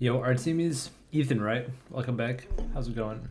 Yo, our team is Ethan, right? Welcome back. How's it going?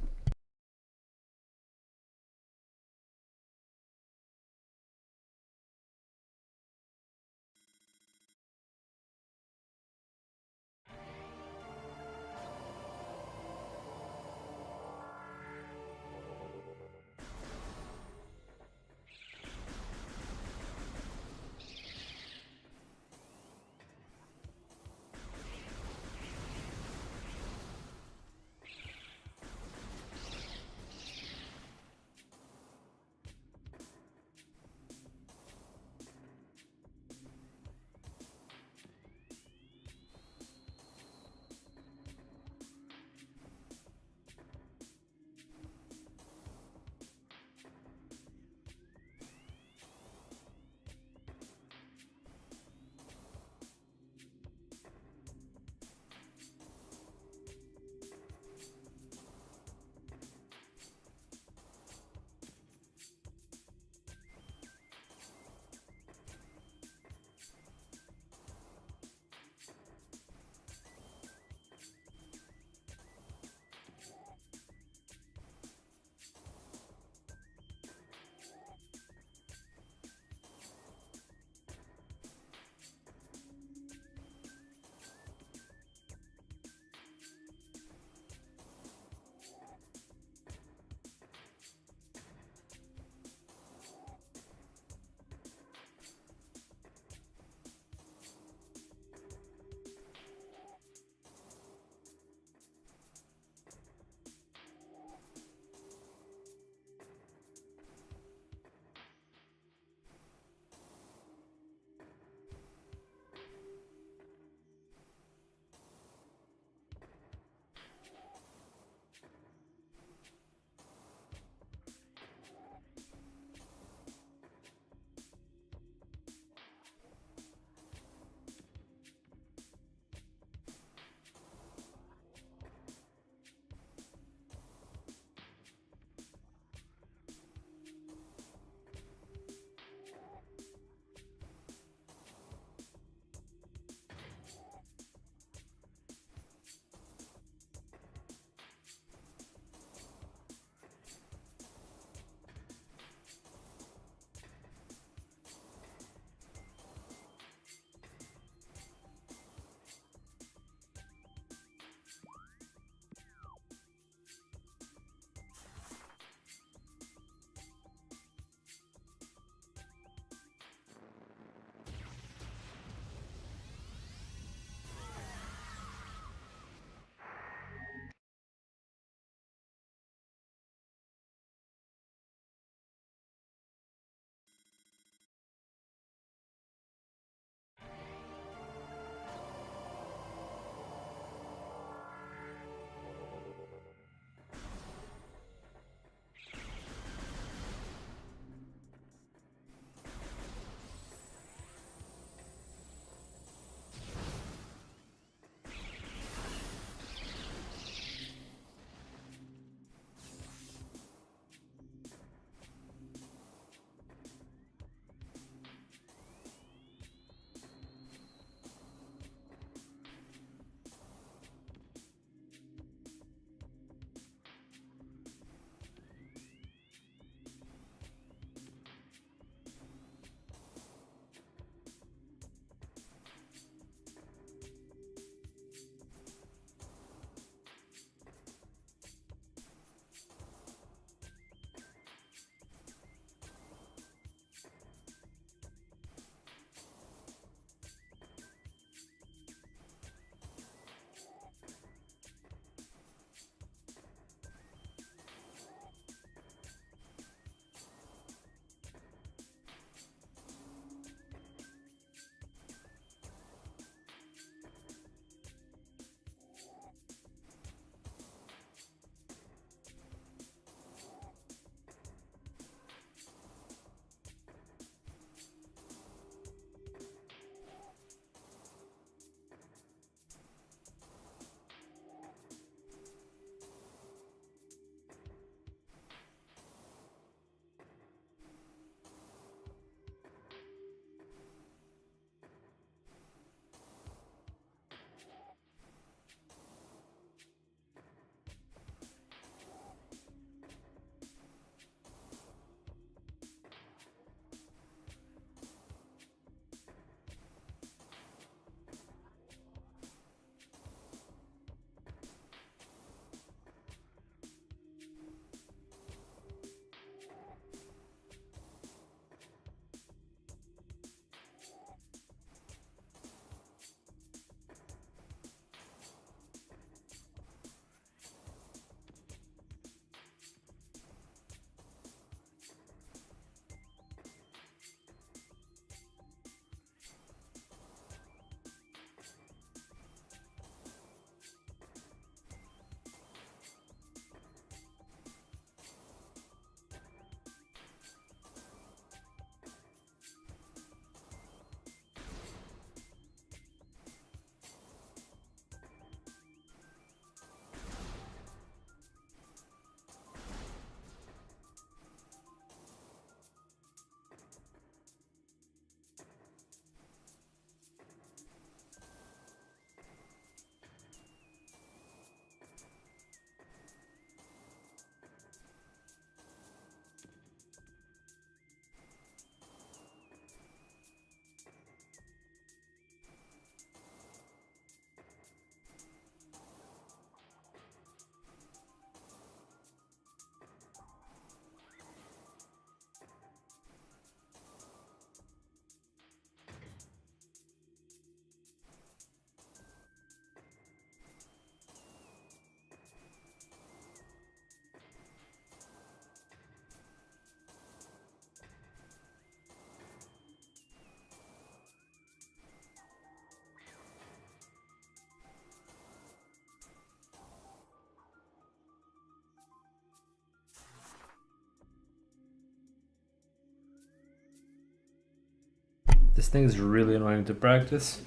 This thing is really annoying to practice.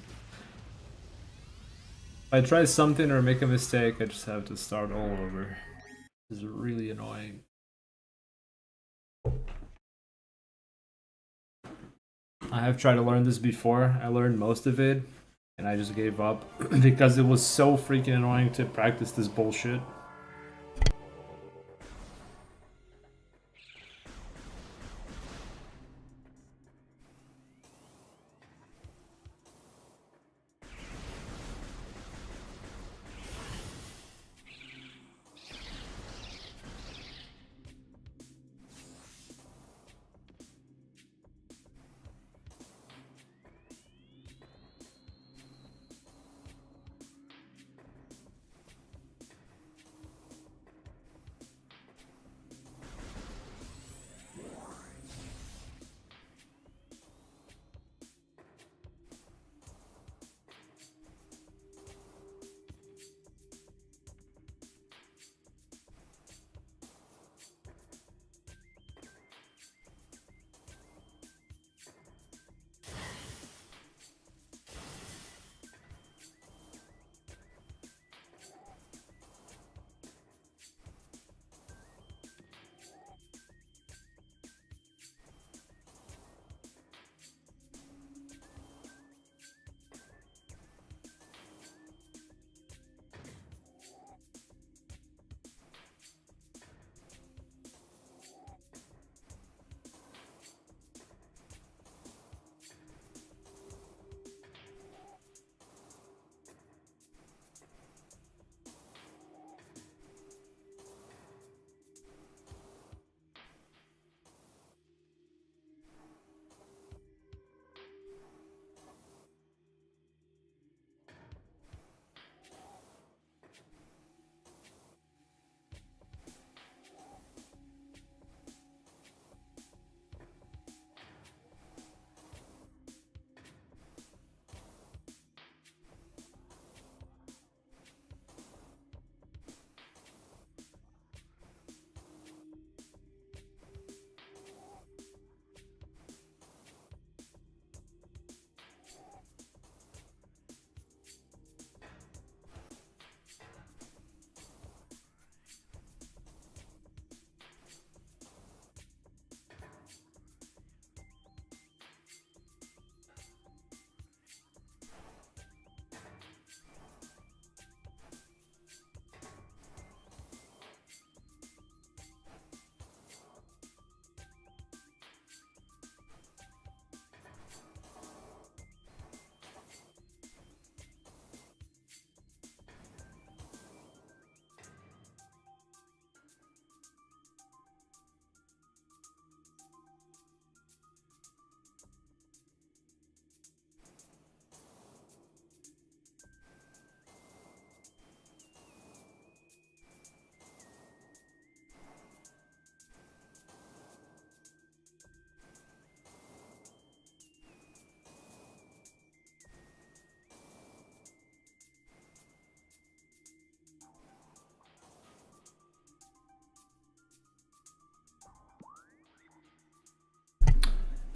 If I try something or make a mistake, I just have to start all over. This is really annoying. I have tried to learn this before. I learned most of it, and I just gave up because it was so freaking annoying to practice this bullshit.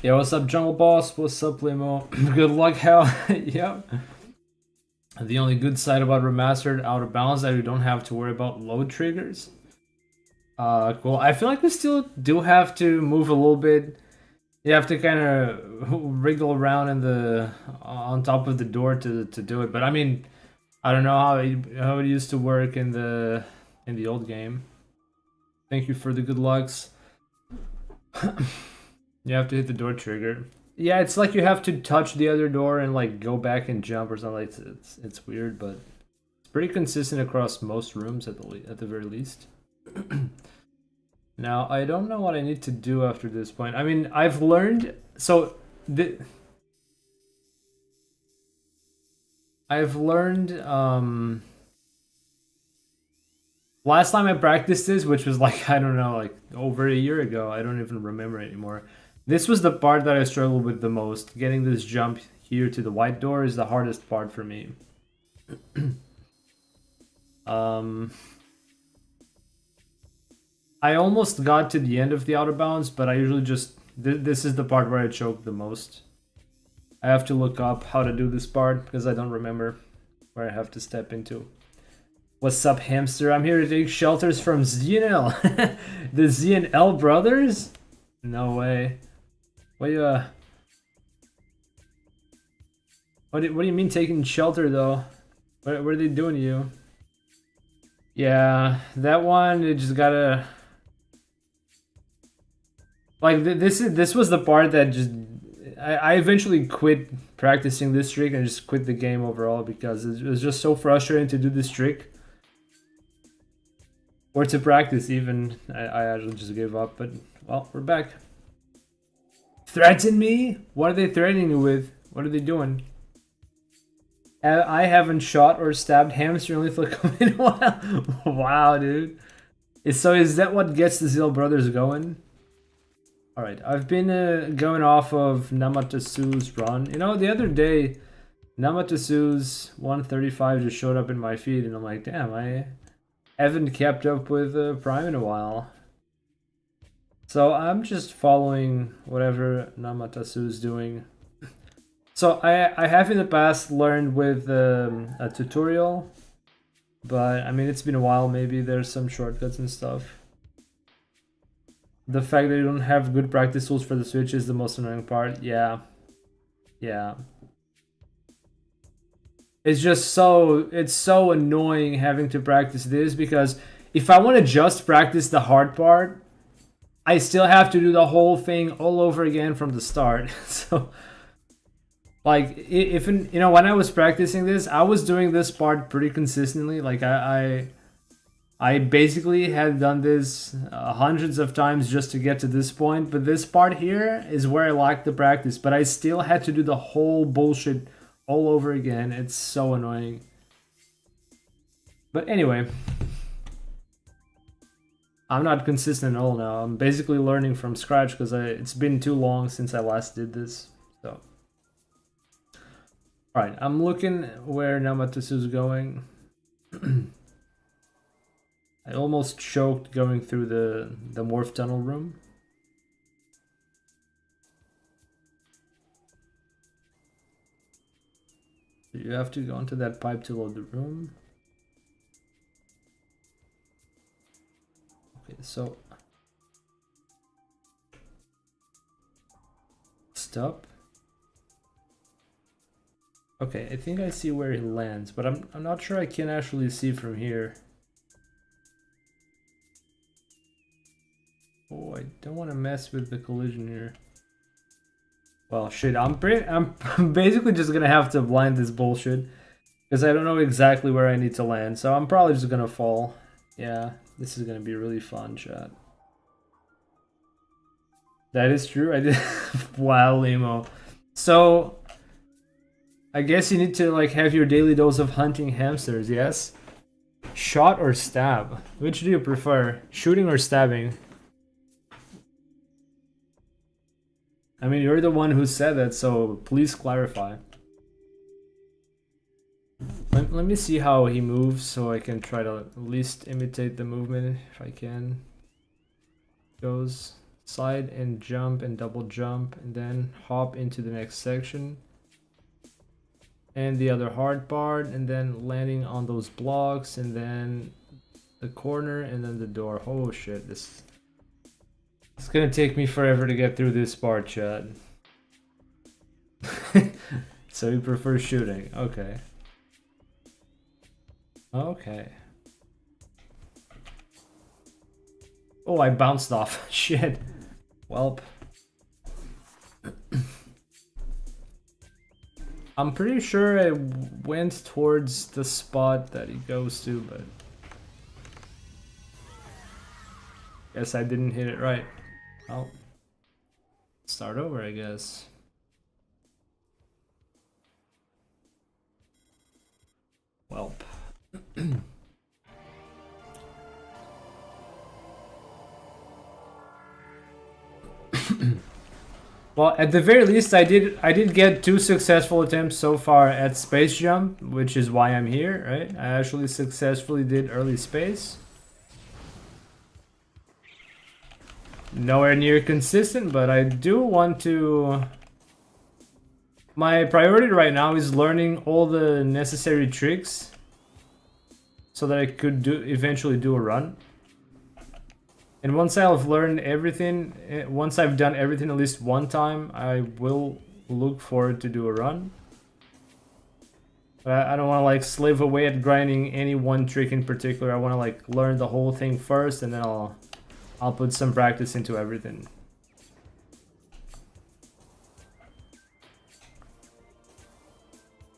Yo, what's up, Jungle Boss? What's up, Limo? Good luck, Hell. Yep. The only good side about Remastered Out of Balance that we don't have to worry about load triggers. Cool. I feel like we still do have to move a little bit. You have to kind of wriggle around in the on top of the door to do it. But I mean, I don't know how it used to work in the old game. Thank you for the good lucks. You have to hit the door trigger. Yeah, it's like you have to touch the other door and like go back and jump or something. It's weird, but it's pretty consistent across most rooms at the very least. Now I don't know what I need to do after this point. I mean, I've learned I've learned last time I practiced this, which was like I don't know, like over a year ago. I don't even remember anymore. This was the part that I struggled with the most. Getting this jump here to the white door is the hardest part for me. I almost got to the end of the outer bounds, but I usually just... This is the part where I choke the most. I have to look up how to do this part because I don't remember where I have to step into. What's up, hamster? I'm here to take shelters from ZNL. The ZNL brothers? No way. What do you mean taking shelter though? What are they doing to you? Yeah, that one, it just gotta... Like, this was the part that just... I eventually quit practicing this trick and just quit the game overall because it was just so frustrating to do this trick. Or to practice even. I actually just gave up, but, well, we're back. Threaten me? What are they threatening you with? What are they doing? I haven't shot or stabbed hamster only for a while. Wow, dude. So is that what gets the Zeal brothers going? Alright, I've been going off of Namatasu's run. You know, the other day, Namatasu's 135 just showed up in my feed, and I'm like, damn, I haven't kept up with Prime in a while. So I'm just following whatever Namatasu's doing. So I have in the past learned with a tutorial, but I mean, it's been a while. Maybe there's some shortcuts and stuff. The fact that you don't have good practice tools for the Switch is the most annoying part. Yeah. Yeah. It's just so annoying having to practice this because if I want to just practice the hard part, I still have to do the whole thing all over again from the start. So, like, if you know, when I was practicing this, I was doing this part pretty consistently. Like, I basically had done this hundreds of times just to get to this point, but this part here is where I lacked the practice, but I still had to do the whole bullshit all over again. It's so annoying. But anyway, I'm not consistent at all now. I'm basically learning from scratch because it's been too long since I last did this. So, alright, I'm looking where Namatasu's going. I almost choked going through the morph tunnel room. So you have to go into that pipe to load the room. Okay, so stop. Okay, I think I see where he lands, but I'm not sure I can actually see from here. Oh, I don't want to mess with the collision here. Well, shit, I'm basically just gonna have to blind this bullshit because I don't know exactly where I need to land, so I'm probably just gonna fall. Yeah, this is gonna be really fun, chat. That is true. I did. Wow, Limo. So, I guess you need to like have your daily dose of hunting hamsters. Yes. Shot or stab? Which do you prefer, shooting or stabbing? I mean, you're the one who said that, so please clarify. Let me see how he moves so I can try to at least imitate the movement if I can. Goes slide and jump and double jump and then hop into the next section. And the other hard part and then landing on those blocks and then the corner and then the door. Oh shit, this... It's gonna take me forever to get through this part, chat. So you prefer shooting, okay. Okay. Oh, I bounced off. Shit. Welp. I'm pretty sure I went towards the spot that he goes to, but... Guess I didn't hit it right. Well, start over, I guess. Welp. Well, at the very least, I did get 2 successful attempts so far at space jump, which is why I'm here, right? I actually successfully did early space. Nowhere near consistent, but I do want to My priority right now is learning all the necessary tricks so that I could eventually do a run. And once I've learned everything, once I've done everything at least one time, I will look forward to do a run. But I don't want to like slave away at grinding any one trick in particular. I want to like learn the whole thing first, and then I'll put some practice into everything.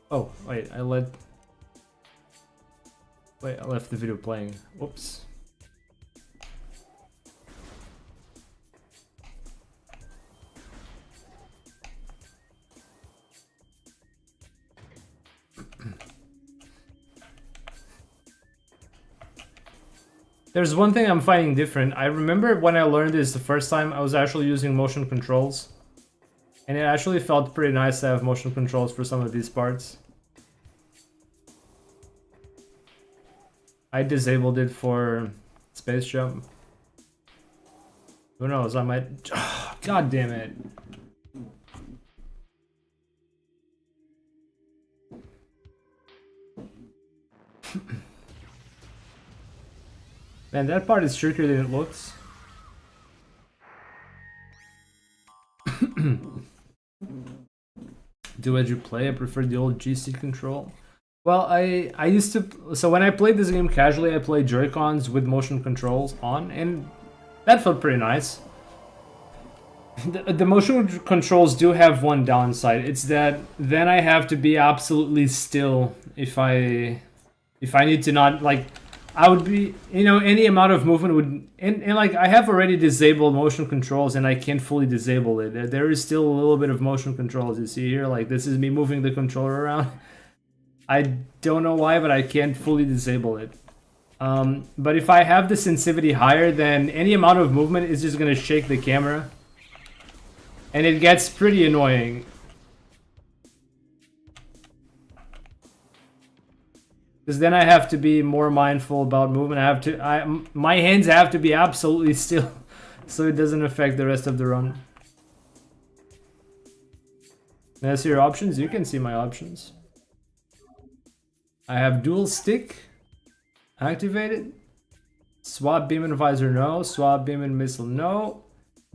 Oh, wait, I left the video playing. Whoops. There's one thing I'm finding different. I remember when I learned this the first time, I was actually using motion controls. And it actually felt pretty nice to have motion controls for some of these parts. I disabled it for space jump. Who knows, I might... Oh, God damn it. Man, that part is trickier than it looks. Do as you play, I prefer the old GC control. Well, I used to... So when I played this game casually, I played Joy-Cons with motion controls on, and that felt pretty nice. The motion controls do have one downside. It's that then I have to be absolutely still if I need to not, like... I would be, you know, any amount of movement would, and like I have already disabled motion controls and I can't fully disable it. There is still a little bit of motion controls, you see here, like this is me moving the controller around. I don't know why, but I can't fully disable it. But if I have the sensitivity higher, then any amount of movement is just gonna shake the camera. And it gets pretty annoying. Because then I have to be more mindful about movement. My hands have to be absolutely still, so it doesn't affect the rest of the run. Can I see your options? You can see my options. I have dual stick activated. Swap beam and visor, no. Swap beam and missile, no.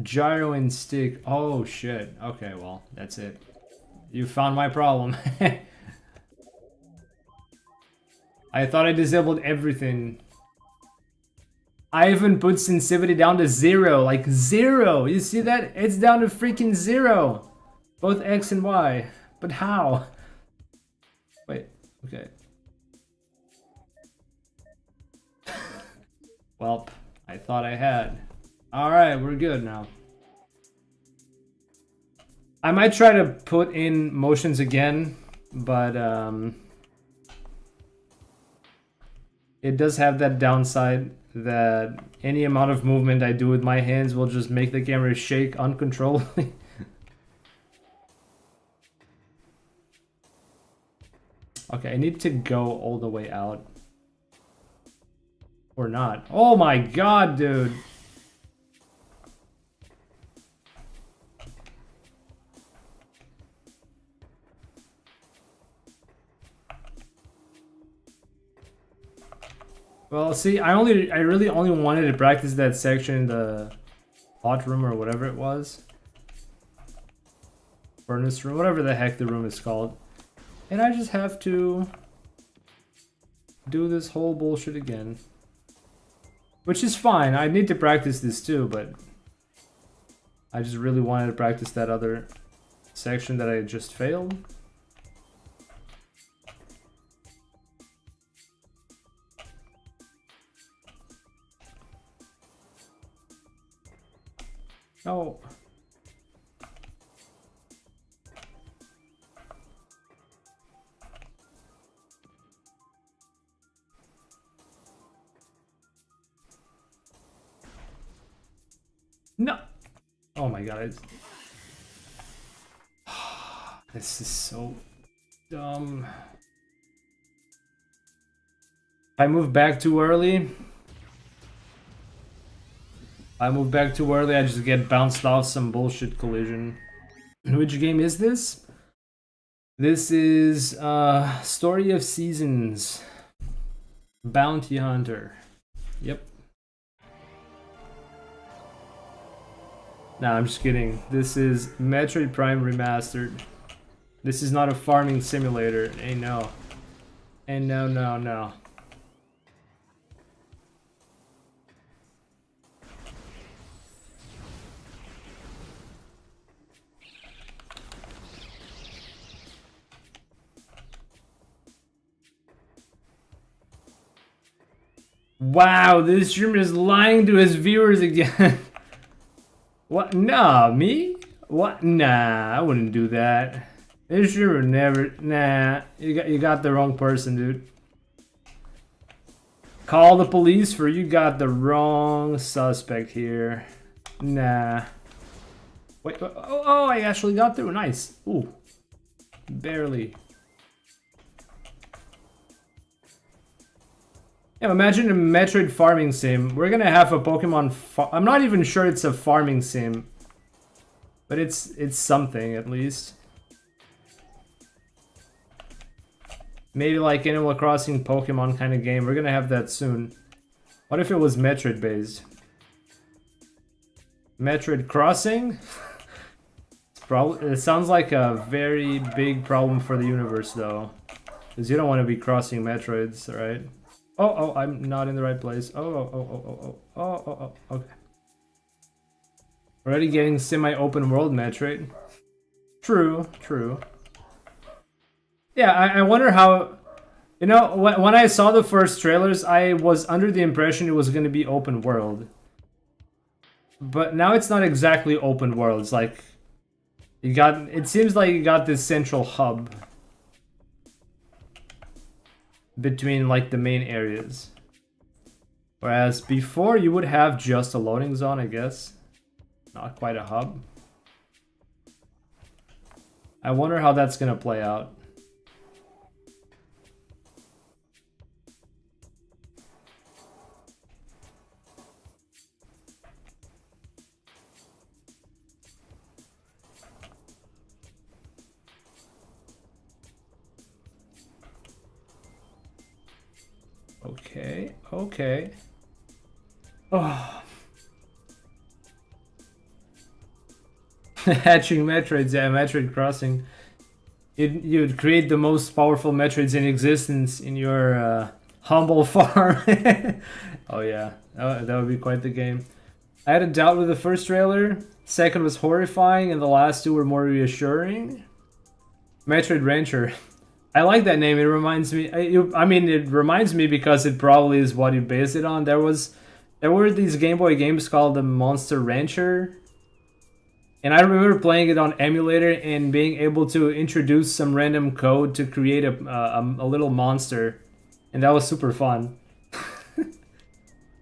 Gyro and stick. Oh shit. Okay, well, that's it. You found my problem. I thought I disabled everything. I even put sensitivity down to 0, like 0. You see that? It's down to freaking 0. Both X and Y. But how? Wait, okay. Well, I thought I had. Alright, we're good now. I might try to put in motions again, but it does have that downside that any amount of movement I do with my hands will just make the camera shake uncontrollably. Okay, I need to go all the way out. Or not. Oh my god, dude! Well, see, I really only wanted to practice that section in the hot room or whatever it was. Furnace room, whatever the heck the room is called. And I just have to do this whole bullshit again. Which is fine, I need to practice this too, but I just really wanted to practice that other section that I just failed. Oh. No. Oh my god. This is so dumb. If I move back too early, I just get bounced off some bullshit collision. Which game is this? This is Story of Seasons. Bounty Hunter. Yep. Nah, I'm just kidding. This is Metroid Prime Remastered. This is not a farming simulator. Hey, no. And no, no, no. Wow, this streamer is lying to his viewers again. What? Nah, me? What? Nah, I wouldn't do that. This streamer never. Nah, you got the wrong person, dude. Call the police for you got the wrong suspect here. Nah. Wait, oh, I actually got through. Nice. Ooh. Barely. Yeah, imagine a Metroid farming sim. We're gonna have a Pokemon. I'm not even sure it's a farming sim, but it's something at least. Maybe like Animal Crossing Pokemon kind of game. We're gonna have that soon. What if it was Metroid based? Metroid Crossing? It sounds like a very big problem for the universe though, because you don't want to be crossing Metroids, right? Oh, I'm not in the right place. Oh, okay. Already getting semi-open world Metroid. True. Yeah, I wonder how... You know, when I saw the first trailers, I was under the impression it was going to be open world. But now it's not exactly open world. It's like... It seems like you got this central hub between like the main areas, whereas before you would have just a loading zone, I guess, not quite a hub. I wonder how that's gonna play out. Okay. Oh. Hatching Metroids, yeah, Metroid Crossing. You'd create the most powerful Metroids in existence in your humble farm. Oh yeah, that would be quite the game. I had a doubt with the first trailer. Second was horrifying, and the last two were more reassuring. Metroid Rancher. I like that name. It reminds me. I mean, it reminds me because it probably is what you based it on. There were these Game Boy games called the Monster Rancher, and I remember playing it on emulator and being able to introduce some random code to create a little monster, and that was super fun.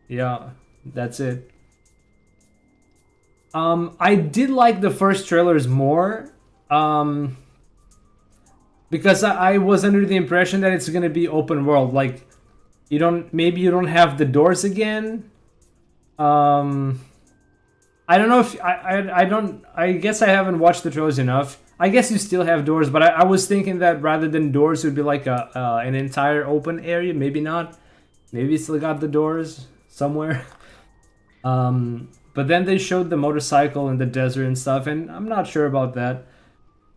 Yeah, that's it. I did like the first trailers more. Because I was under the impression that it's gonna be open world. Like, maybe you don't have the doors again. I don't know if I guess I haven't watched the trailers enough. I guess you still have doors, but I was thinking that rather than doors, it would be like an entire open area. Maybe not. Maybe you still got the doors somewhere. But then they showed the motorcycle in the desert and stuff, and I'm not sure about that.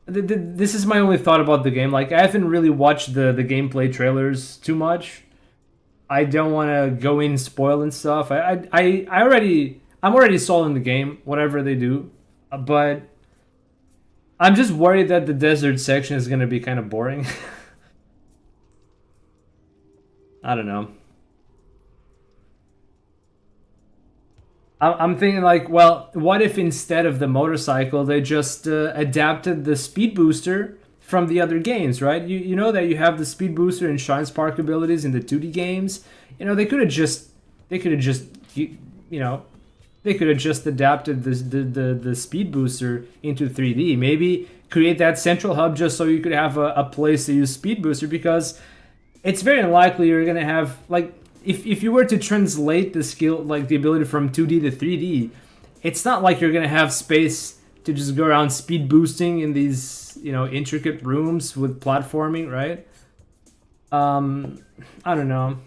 This is my only thought about the game. Like, I haven't really watched the gameplay trailers too much. I don't want to go in spoil and stuff. I'm already sold in the game, whatever they do. But I'm just worried that the desert section is gonna be kind of boring. I don't know. I'm thinking like, well, what if instead of the motorcycle, they just adapted the speed booster from the other games, right? You know that you have the speed booster and Shine Spark abilities in the 2D games. You know, they could have just adapted the speed booster into 3D. Maybe create that central hub just so you could have a place to use speed booster, because it's very unlikely you're gonna have like. If you were to translate the skill, like the ability from 2D to 3D, it's not like you're gonna have space to just go around speed boosting in these nice, intricate rooms with platforming, right? I don't know.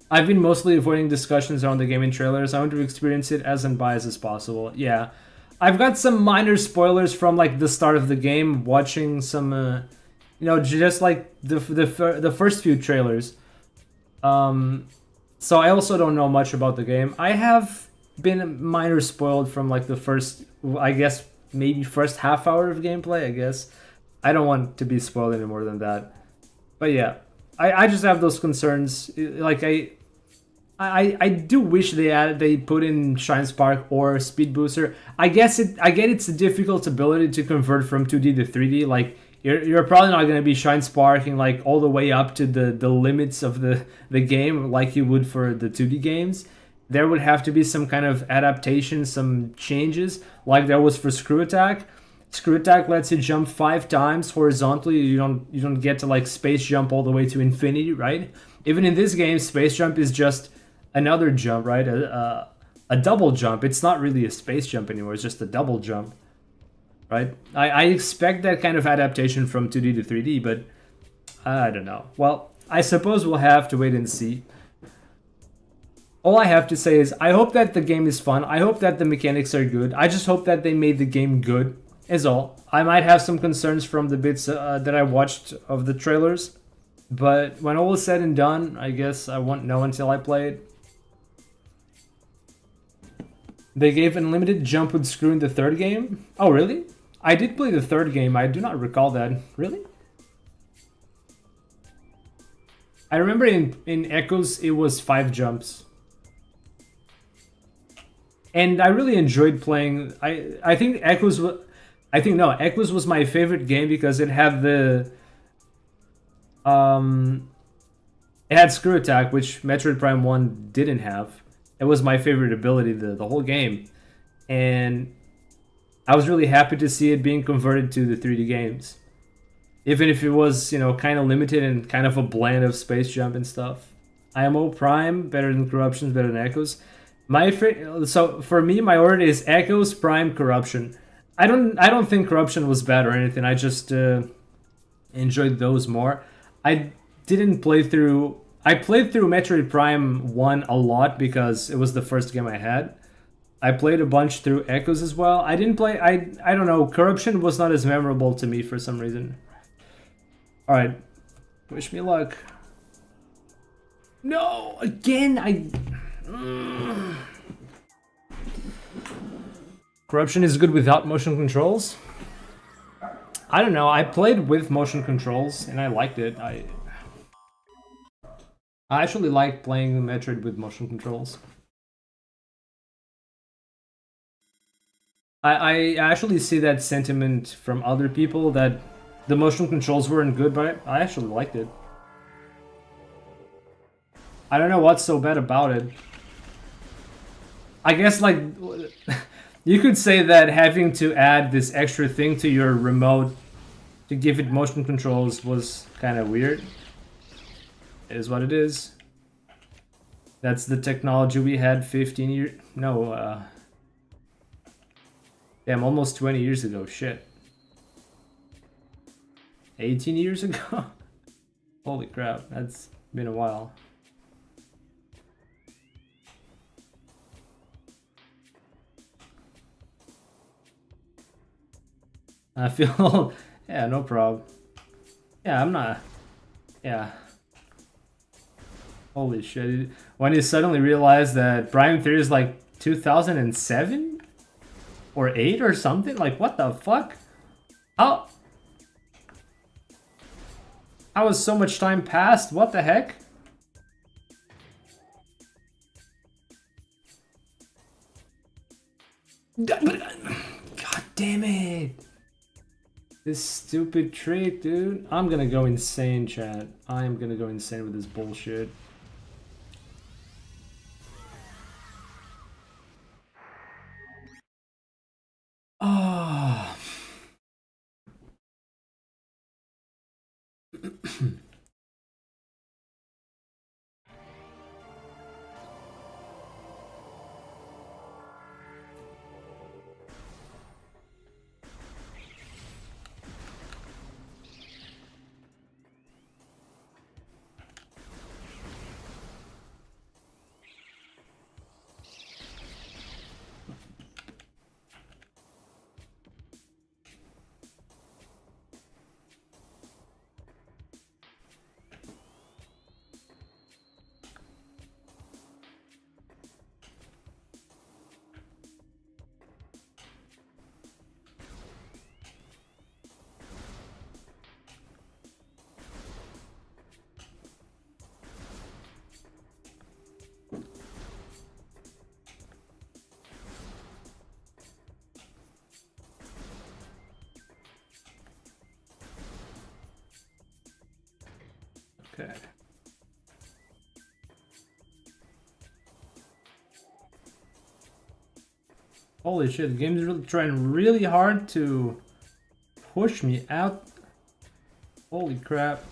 I've been mostly avoiding discussions around the game in trailers. I want to experience it as unbiased as possible. Yeah. I've got some minor spoilers from like the start of the game, watching some just like the first few trailers. So I also don't know much about the game. I have been minor spoiled from like the first, I guess maybe first half hour of gameplay, I guess. I don't want to be spoiled any more than that. But yeah, I just have those concerns. Like I do wish they put in Shine Spark or Speed Booster. I get it's a difficult ability to convert from 2D to 3D. Like you're probably not gonna be Shine Sparking like all the way up to the limits of the game like you would for the 2D games. There would have to be some kind of adaptation, some changes, like there was for Screw Attack. Screw Attack lets you jump 5 times horizontally. You don't get to like space jump all the way to infinity, right? Even in this game, space jump is just another jump, right? A double jump. It's not really a space jump anymore. It's just a double jump, right? I expect that kind of adaptation from 2D to 3D, but I don't know. Well, I suppose we'll have to wait and see. All I have to say is I hope that the game is fun. I hope that the mechanics are good. I just hope that they made the game good, is all. I might have some concerns from the bits that I watched of the trailers, but when all is said and done, I guess I won't know until I play it. They gave unlimited jump with Screw in the third game? Oh, really? I did play the third game. I do not recall that. Really? I remember in Echoes, it was 5 jumps. And I really enjoyed playing. I think Echoes was. Echoes was my favorite game because it had the. It had Screw Attack, which Metroid Prime 1 didn't have. It was my favorite ability the whole game. And I was really happy to see it being converted to the 3D games. Even if it was, kind of limited and kind of a blend of Space Jump and stuff. IMO Prime, better than Corruption, better than Echoes. So for me, my order is Echoes, Prime, Corruption. I don't think Corruption was bad or anything. I just enjoyed those more. I didn't play through. I played through Metroid Prime 1 a lot because it was the first game I had. I played a bunch through Echoes as well. I didn't play. I don't know. Corruption was not as memorable to me for some reason. All right, wish me luck. No, again Corruption is good without motion controls. I don't know. I played with motion controls and I liked it. I actually like playing Metroid with motion controls. I actually see that sentiment from other people that the motion controls weren't good, but I actually liked it. I don't know what's so bad about it. I guess like you could say that having to add this extra thing to your remote to give it motion controls was kind of weird. It is what it is. That's the technology we had 15 years... No, damn, almost 20 years ago. Shit. 18 years ago? Holy crap, that's been a while. I feel... yeah, no problem. Yeah, I'm not... Yeah. Holy shit. When you suddenly realize that Prime 3 is like 2007? Or 8 or something? Like, what the fuck? How has so much time passed? What the heck? God damn it. This stupid trick, dude. I'm gonna go insane, chat. I'm gonna go insane with this bullshit. Oh. Okay. Holy shit, the game's really trying really hard to push me out. Holy crap.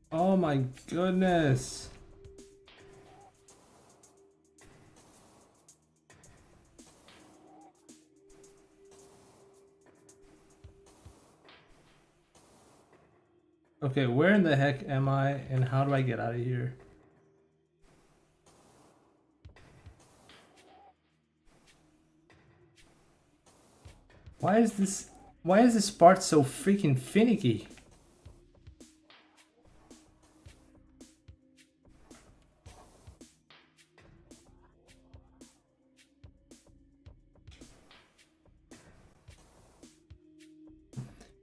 Oh my goodness. Okay, where in the heck am I and how do I get out of here? Why is this part so freaking finicky?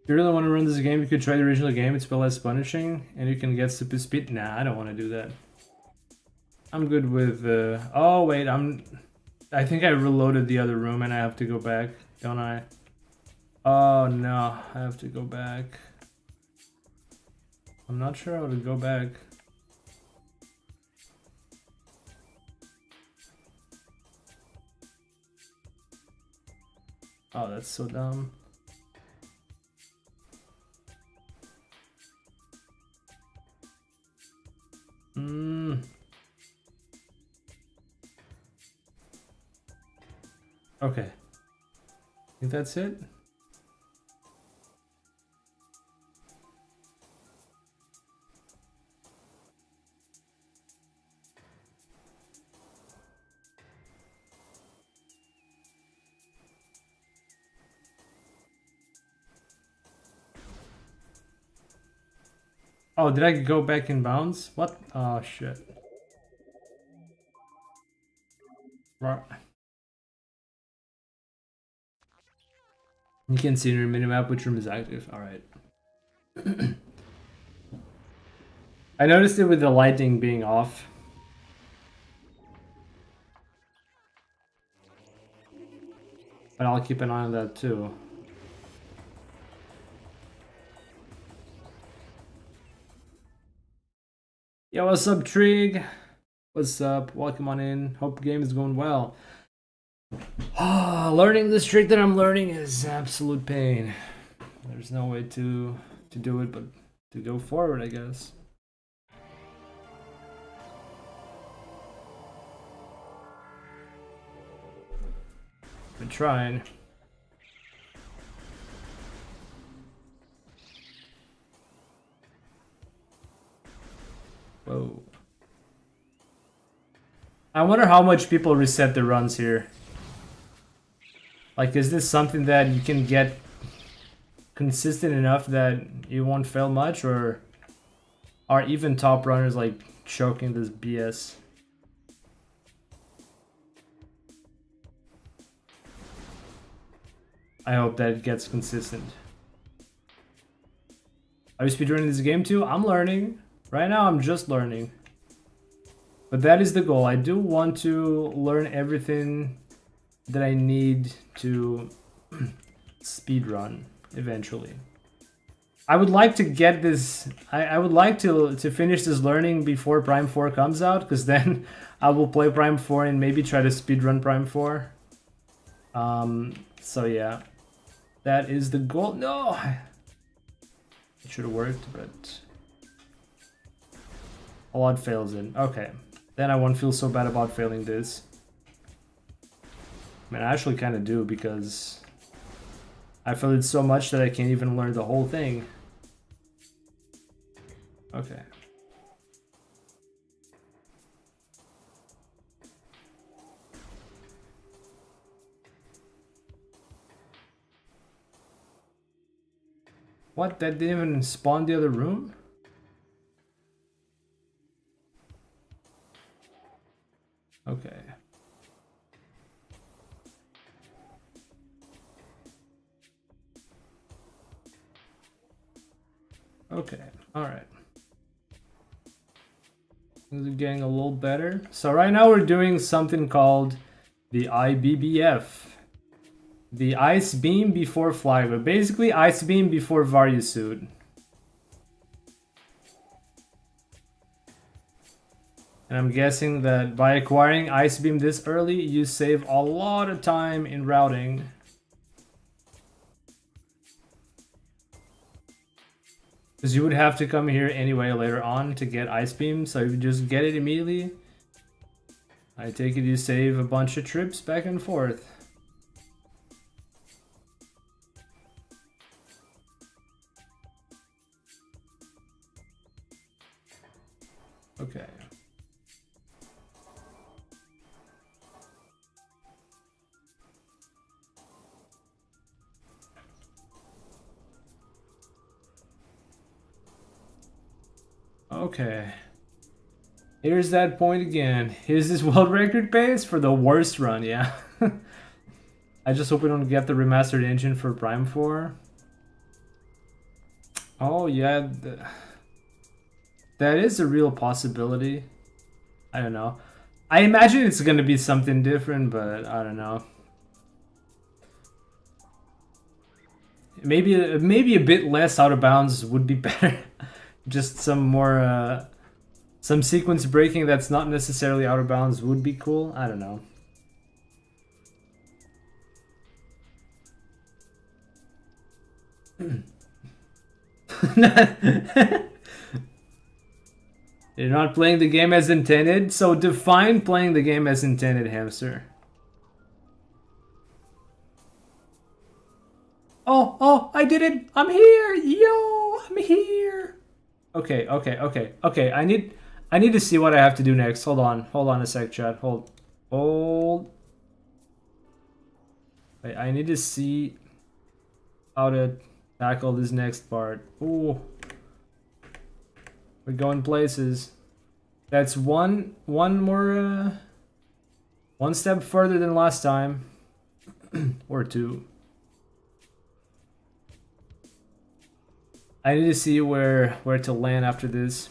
If you really want to run this game, you could try the original game. It's a bit less punishing, and you can get super speed. Nah, I don't want to do that. I'm good with. Oh wait, I think I reloaded the other room, and I have to go back, don't I? Oh no, I have to go back. I'm not sure how to go back. Oh, that's so dumb. Okay. I think that's it. Oh, did I go back in bounds? What? Oh shit. Right. You can see in your minimap which room is active. Alright. I noticed it with the lighting being off. But I'll keep an eye on that too. Yo, what's up, Trig? What's up? Welcome on in. Hope the game is going well. Learning this trick that I'm learning is absolute pain. There's no way to do it but to go forward, I guess. Been trying. Whoa. I wonder how much people reset the runs here. Like, is this something that you can get consistent enough that you won't fail much, or are even top runners like choking this BS? I hope that it gets consistent. Are you speedrunning this game too? I'm learning. Right now I'm just learning. But that is the goal. I do want to learn everything that I need to speedrun eventually. I would like to get this. I would like to finish this learning before Prime 4 comes out, because then I will play Prime 4 and maybe try to speedrun Prime 4. So yeah, that is the goal. No, it should have worked, but a lot fails in. Okay, then I won't feel so bad about failing this. I mean, I actually kind of do, because I failed it so much that I can't even learn the whole thing. Okay. What? That didn't even spawn the other room? Okay. Okay, alright. Things are getting a little better. So right now we're doing something called the IBBF. The Ice Beam before Flagler. Basically, Ice Beam before Varyasuit. And I'm guessing that by acquiring Ice Beam this early, you save a lot of time in routing. Because you would have to come here anyway later on to get Ice Beam, so if you just get it immediately, I take it you save a bunch of trips back and forth. Okay. Okay. Here's that point again. Here's this world record pace for the worst run, yeah. I just hope we don't get the remastered engine for Prime 4. Oh yeah, that is a real possibility. I don't know. I imagine it's gonna be something different, but I don't know. Maybe a bit less out of bounds would be better. Just some more some sequence breaking that's not necessarily out of bounds would be cool. I don't know. You're not playing the game as intended? So define playing the game as intended, Hamster. Oh, I did it! I'm here! Yo, I'm here! Okay. I need to see what I have to do next. Hold on a sec, chat. Hold. Wait, I need to see how to tackle this next part. Ooh. We're going places. That's one more one step further than last time. Or two. I need to see where to land after this.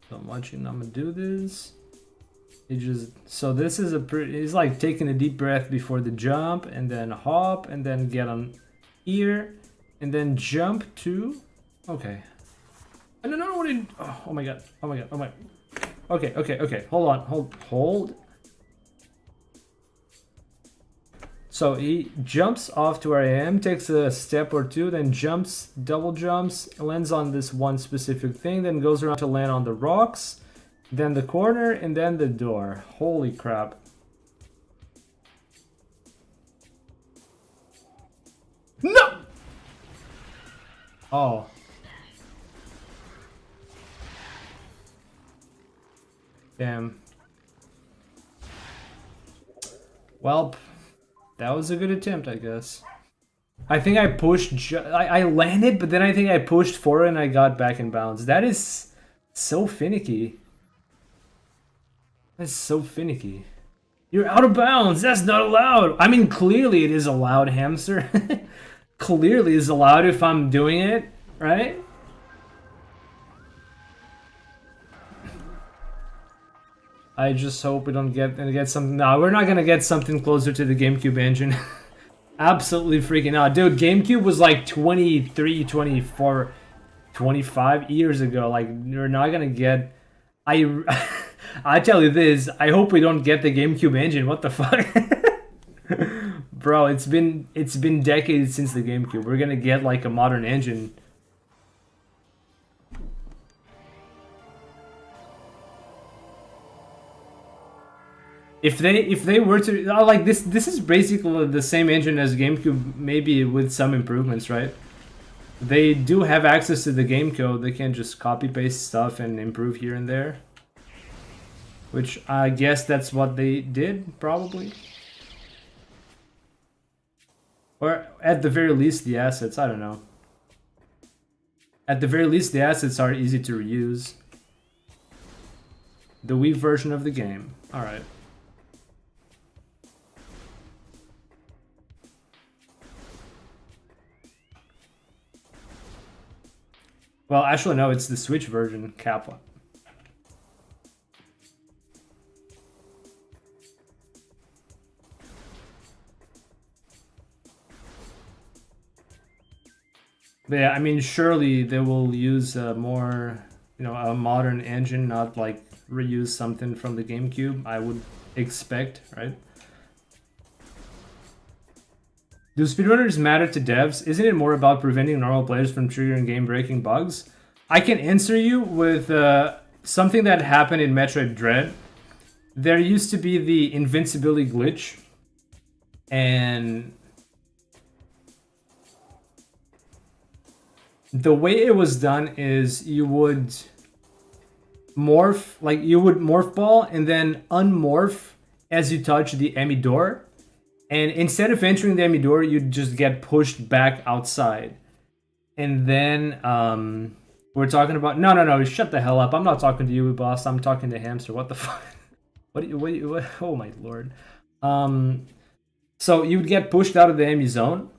So watching, I'm gonna do this. So this is he's like taking a deep breath before the jump, and then hop, and then get on here, and then jump to. Okay. I don't know what it. Oh my god. Okay. Hold. So he jumps off to where I am, takes a step or two, then jumps, double jumps, lands on this one specific thing, then goes around to land on the rocks, then the corner, and then the door. Holy crap. No! Oh. Damn. Well, that was a good attempt, I guess. I think I pushed... I landed, but then I think I pushed forward and I got back in bounds. That is so finicky. That's so finicky. You're out of bounds. That's not allowed. I mean, clearly it is allowed, Hamster. Clearly it's allowed if I'm doing it, right? I just hope we don't get something. No, we're not gonna get something closer to the GameCube engine. Absolutely freaking out. Dude, GameCube was like 23, 24, 25 years ago. Like, we're not gonna get... I tell you this, I hope we don't get the GameCube engine. What the fuck? Bro, it's been decades since the GameCube. We're gonna get like a modern engine. If they were to like this is basically the same engine as GameCube, maybe with some improvements, right? They do have access to the game code. They can just copy paste stuff and improve here and there. Which I guess that's what they did, probably. Or at the very least the assets, I don't know. At the very least, the assets are easy to reuse. The Wii version of the game. Alright. Well, actually, no, it's the Switch version, Kappa. But yeah, I mean, surely they will use a more, a modern engine, not like reuse something from the GameCube, I would expect, right? Do speedrunners matter to devs? Isn't it more about preventing normal players from triggering game-breaking bugs? I can answer you with something that happened in Metroid Dread. There used to be the invincibility glitch, and the way it was done is you would morph ball and then unmorph as you touch the Emmy door. And instead of entering the Emmy door, you'd just get pushed back outside. And then we're talking about no, shut the hell up. I'm not talking to you, boss. I'm talking to Hamster. What the fuck? What? Oh my lord. So you would get pushed out of the Emmy zone,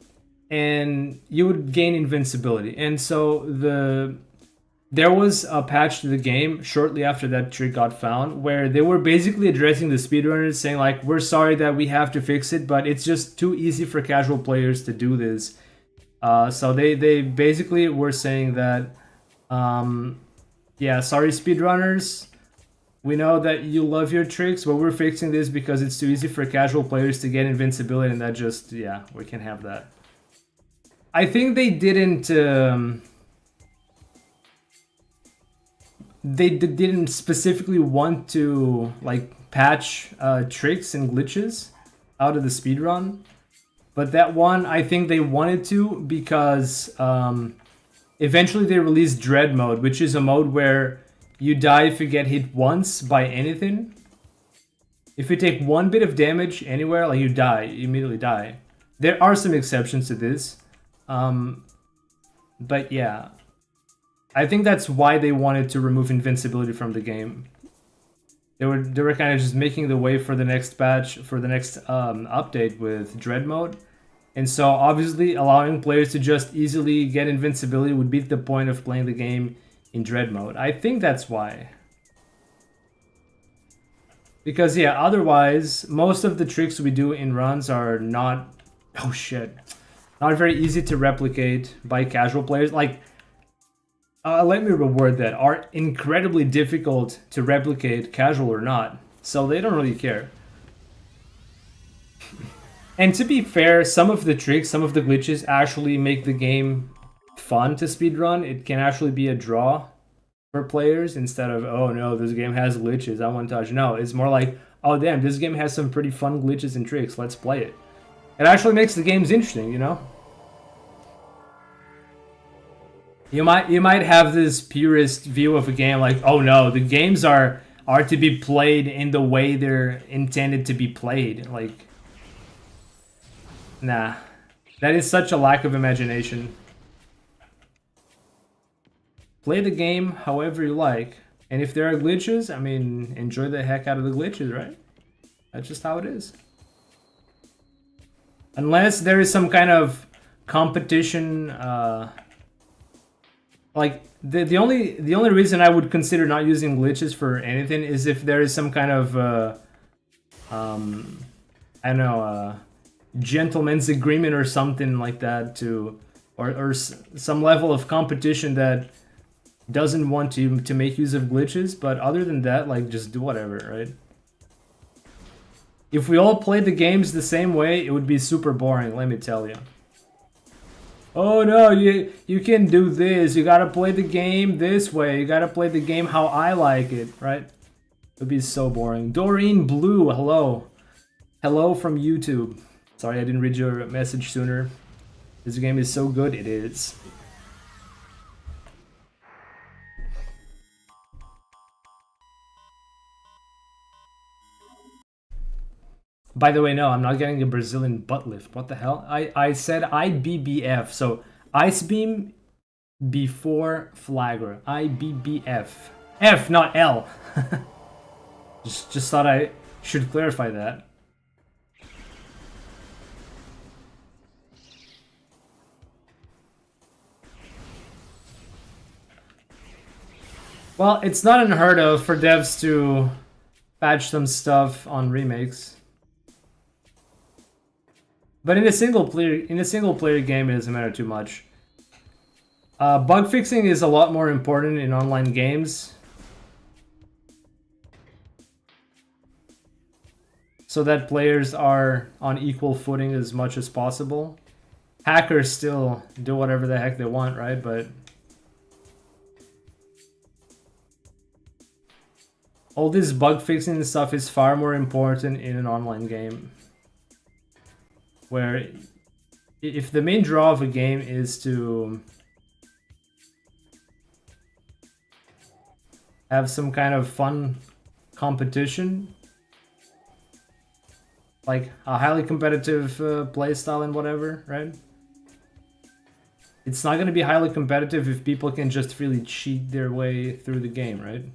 and you would gain invincibility. And so there was a patch to the game shortly after that trick got found where they were basically addressing the speedrunners, saying like, we're sorry that we have to fix it, but it's just too easy for casual players to do this. So they basically were saying that, yeah, sorry speedrunners, we know that you love your tricks, but we're fixing this because it's too easy for casual players to get invincibility, and that just, yeah, we can have that. I think they didn't... they didn't specifically want to like patch tricks and glitches out of the speedrun, but that one I think they wanted to because eventually they released Dread mode, which is a mode where you die if you get hit once by anything. If you take one bit of damage anywhere, like you die, you immediately die. There are some exceptions to this, but yeah. I think that's why they wanted to remove invincibility from the game. They were kind of just making the way for the next patch, for the next update with Dread mode. And so obviously allowing players to just easily get invincibility would be the point of playing the game in Dread mode. I think that's why. Because yeah, otherwise, most of the tricks we do in runs are not... Oh shit. Not very easy to replicate by casual players. Like... let me reword that, are incredibly difficult to replicate, casual or not. So they don't really care. And to be fair, some of the tricks, some of the glitches actually make the game fun to speedrun. It can actually be a draw for players instead of, oh no, this game has glitches, I want to touch. No, it's more like, oh damn, this game has some pretty fun glitches and tricks, let's play it. It actually makes the games interesting, you know? You might have this purist view of a game like, oh no, the games are to be played in the way they're intended to be played. Like, nah. That is such a lack of imagination. Play the game however you like. And if there are glitches, I mean, enjoy the heck out of the glitches, right? That's just how it is. Unless there is some kind of competition, like the only reason I would consider not using glitches for anything is if there is some kind of I don't know, gentleman's agreement or something like that, to or some level of competition that doesn't want to make use of glitches. But other than that, like, just do whatever, right? If we all played the games the same way, it would be super boring, let me tell you. Oh no, you can do this. You gotta play the game this way. You gotta play the game how I like it, right? It would be so boring. Doreen Blue, hello. Hello from YouTube. Sorry I didn't read your message sooner. This game is so good, it is. By the way, no, I'm not getting a Brazilian butt lift. What the hell? I said IBBF. So Ice Beam before flagger. IBBF. F, not L. just thought I should clarify that. Well, it's not unheard of for devs to patch some stuff on remakes. But in a single player game, it doesn't matter too much. Bug fixing is a lot more important in online games, so that players are on equal footing as much as possible. Hackers still do whatever the heck they want, right? But all this bug fixing stuff is far more important in an online game, where if the main draw of a game is to have some kind of fun competition, like a highly competitive playstyle and whatever, right? It's not going to be highly competitive if people can just really cheat their way through the game, right?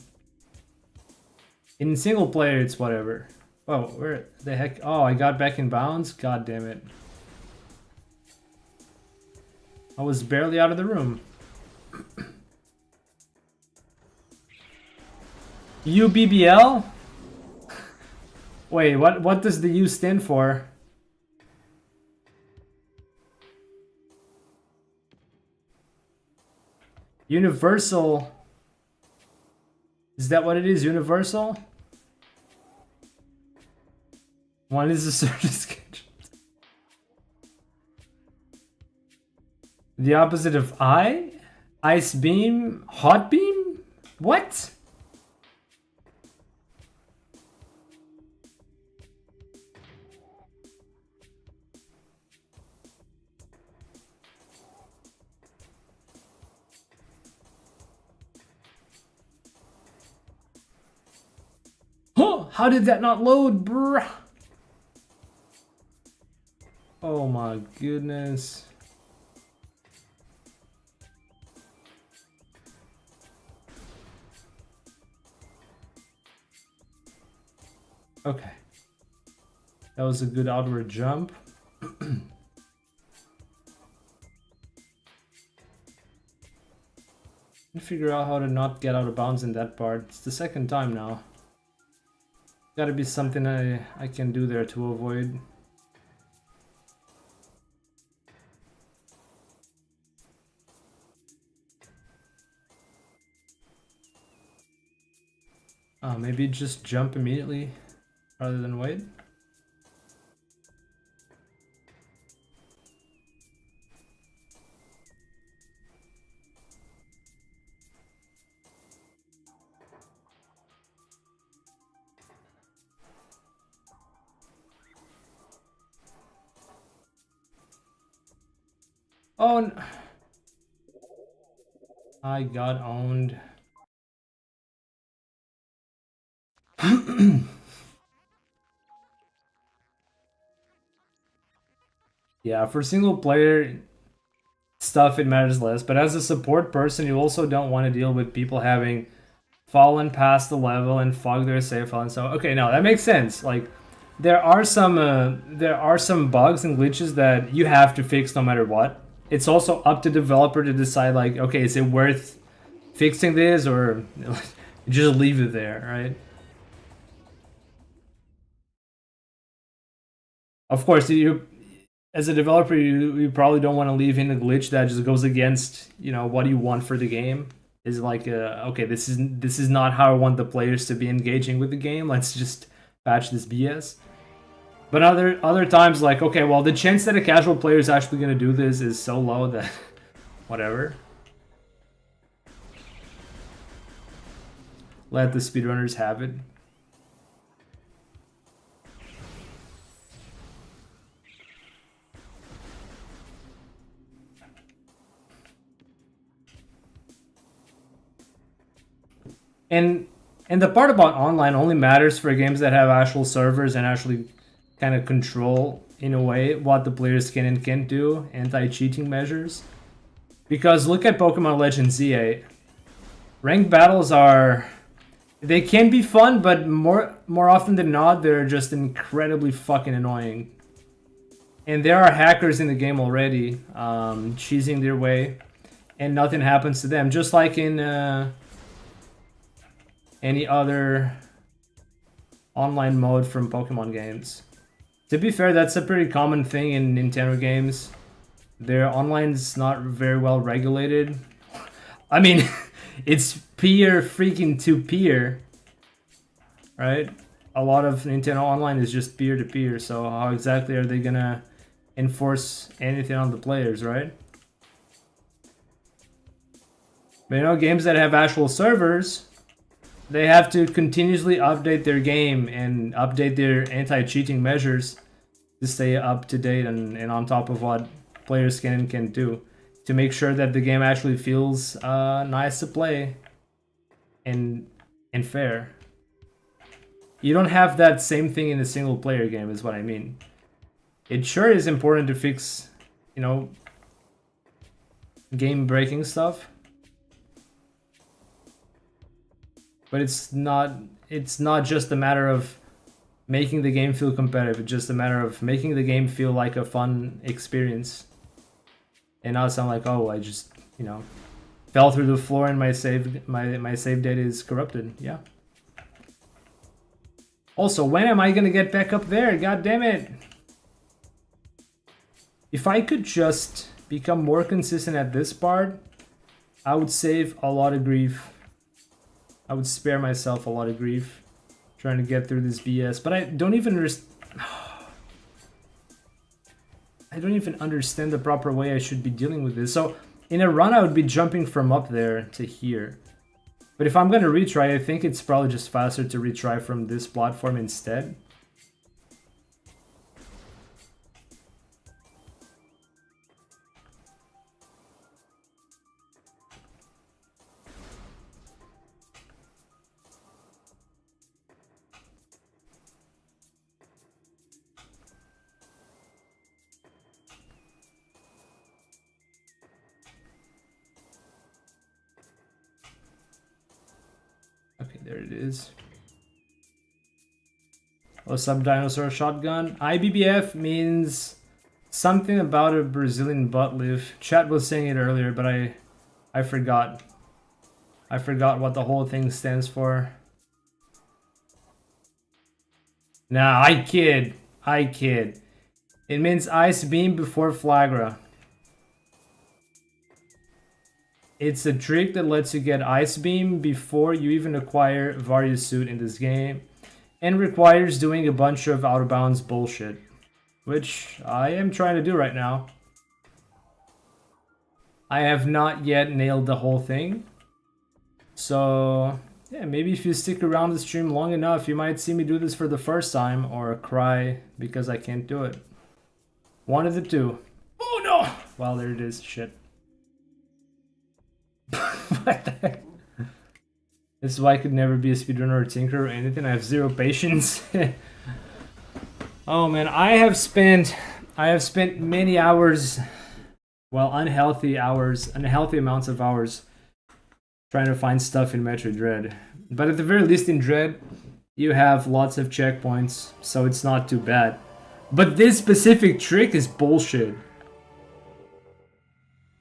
In single player, it's whatever. Oh, where the heck? Oh, I got back in bounds? God damn it. I was barely out of the room. UBBL? Wait, what does the U stand for? Universal. Is that what it is? Universal? One is a surge schedule. The opposite of I? Ice beam? Hot beam? What? Oh, how did that not load, bruh? Oh my goodness. Okay. That was a good outward jump. Figure out how to not get out of bounds in that part. It's the second time now. Gotta be something I can do there to avoid. Maybe just jump immediately rather than wait. Oh, no. I got owned. Yeah, for single player stuff it matters less, but as a support person you also don't want to deal with people having fallen past the level and fog their save file and so. Okay, no, that makes sense. Like there are some bugs and glitches that you have to fix no matter what. It's also up to developer to decide, like, okay, is it worth fixing this or just leave it there, right? Of course, you as a developer, you probably don't want to leave in a glitch that just goes against, you know, what you want for the game. Is like, okay, this is not how I want the players to be engaging with the game. Let's just patch this BS. But other times, like, okay, well, the chance that a casual player is actually going to do this is so low that whatever. Let the speedrunners have it. And the part about online only matters for games that have actual servers and actually kind of control, in a way, what the players can and can't do, anti-cheating measures. Because look at Pokemon Legends Z8. Ranked battles are... They can be fun, but more often than not, they're just incredibly fucking annoying. And there are hackers in the game already, cheesing their way, and nothing happens to them. Just like in any other online mode from Pokemon games. To be fair, that's a pretty common thing in Nintendo games. Their online's not very well regulated. I mean, it's peer freaking to peer, right? A lot of Nintendo Online is just peer to peer, so how exactly are they gonna enforce anything on the players, right? But you know, games that have actual servers, they have to continuously update their game and update their anti-cheating measures to stay up to date and on top of what players can and can't do, to make sure that the game actually feels nice to play and fair. You don't have that same thing in a single player game, is what I mean. It sure is important to fix, you know, game breaking stuff, but it's not just a matter of making the game feel competitive. It's just a matter of making the game feel like a fun experience. And not sound like, oh, I just, you know, fell through the floor and my save data is corrupted. Yeah. Also, when am I gonna get back up there? God damn it. If I could just become more consistent at this part, I would save a lot of grief. I would spare myself a lot of grief trying to get through this BS. But I don't even understand the proper way I should be dealing with this. So in a run, I would be jumping from up there to here. But if I'm gonna retry, I think it's probably just faster to retry from this platform instead. Okay, there it is. Oh, sub-dinosaur shotgun. IBBF means something about a Brazilian butt lift. Chat was saying it earlier, but I forgot. I forgot what the whole thing stands for. Nah, I kid. It means ice beam before flagra. It's a trick that lets you get Ice Beam before you even acquire Various Suit in this game, and requires doing a bunch of out-of-bounds bullshit, which I am trying to do right now. I have not yet nailed the whole thing, so yeah, maybe if you stick around the stream long enough, you might see me do this for the first time, or cry because I can't do it. One of the two. Oh no! Well, there it is. Shit. What the heck? This is why I could never be a speedrunner or tinker or anything. I have zero patience. Oh man, I have spent many hours, well, unhealthy amounts of hours trying to find stuff in Metroid Dread. But at the very least in Dread, you have lots of checkpoints, so it's not too bad. But this specific trick is bullshit.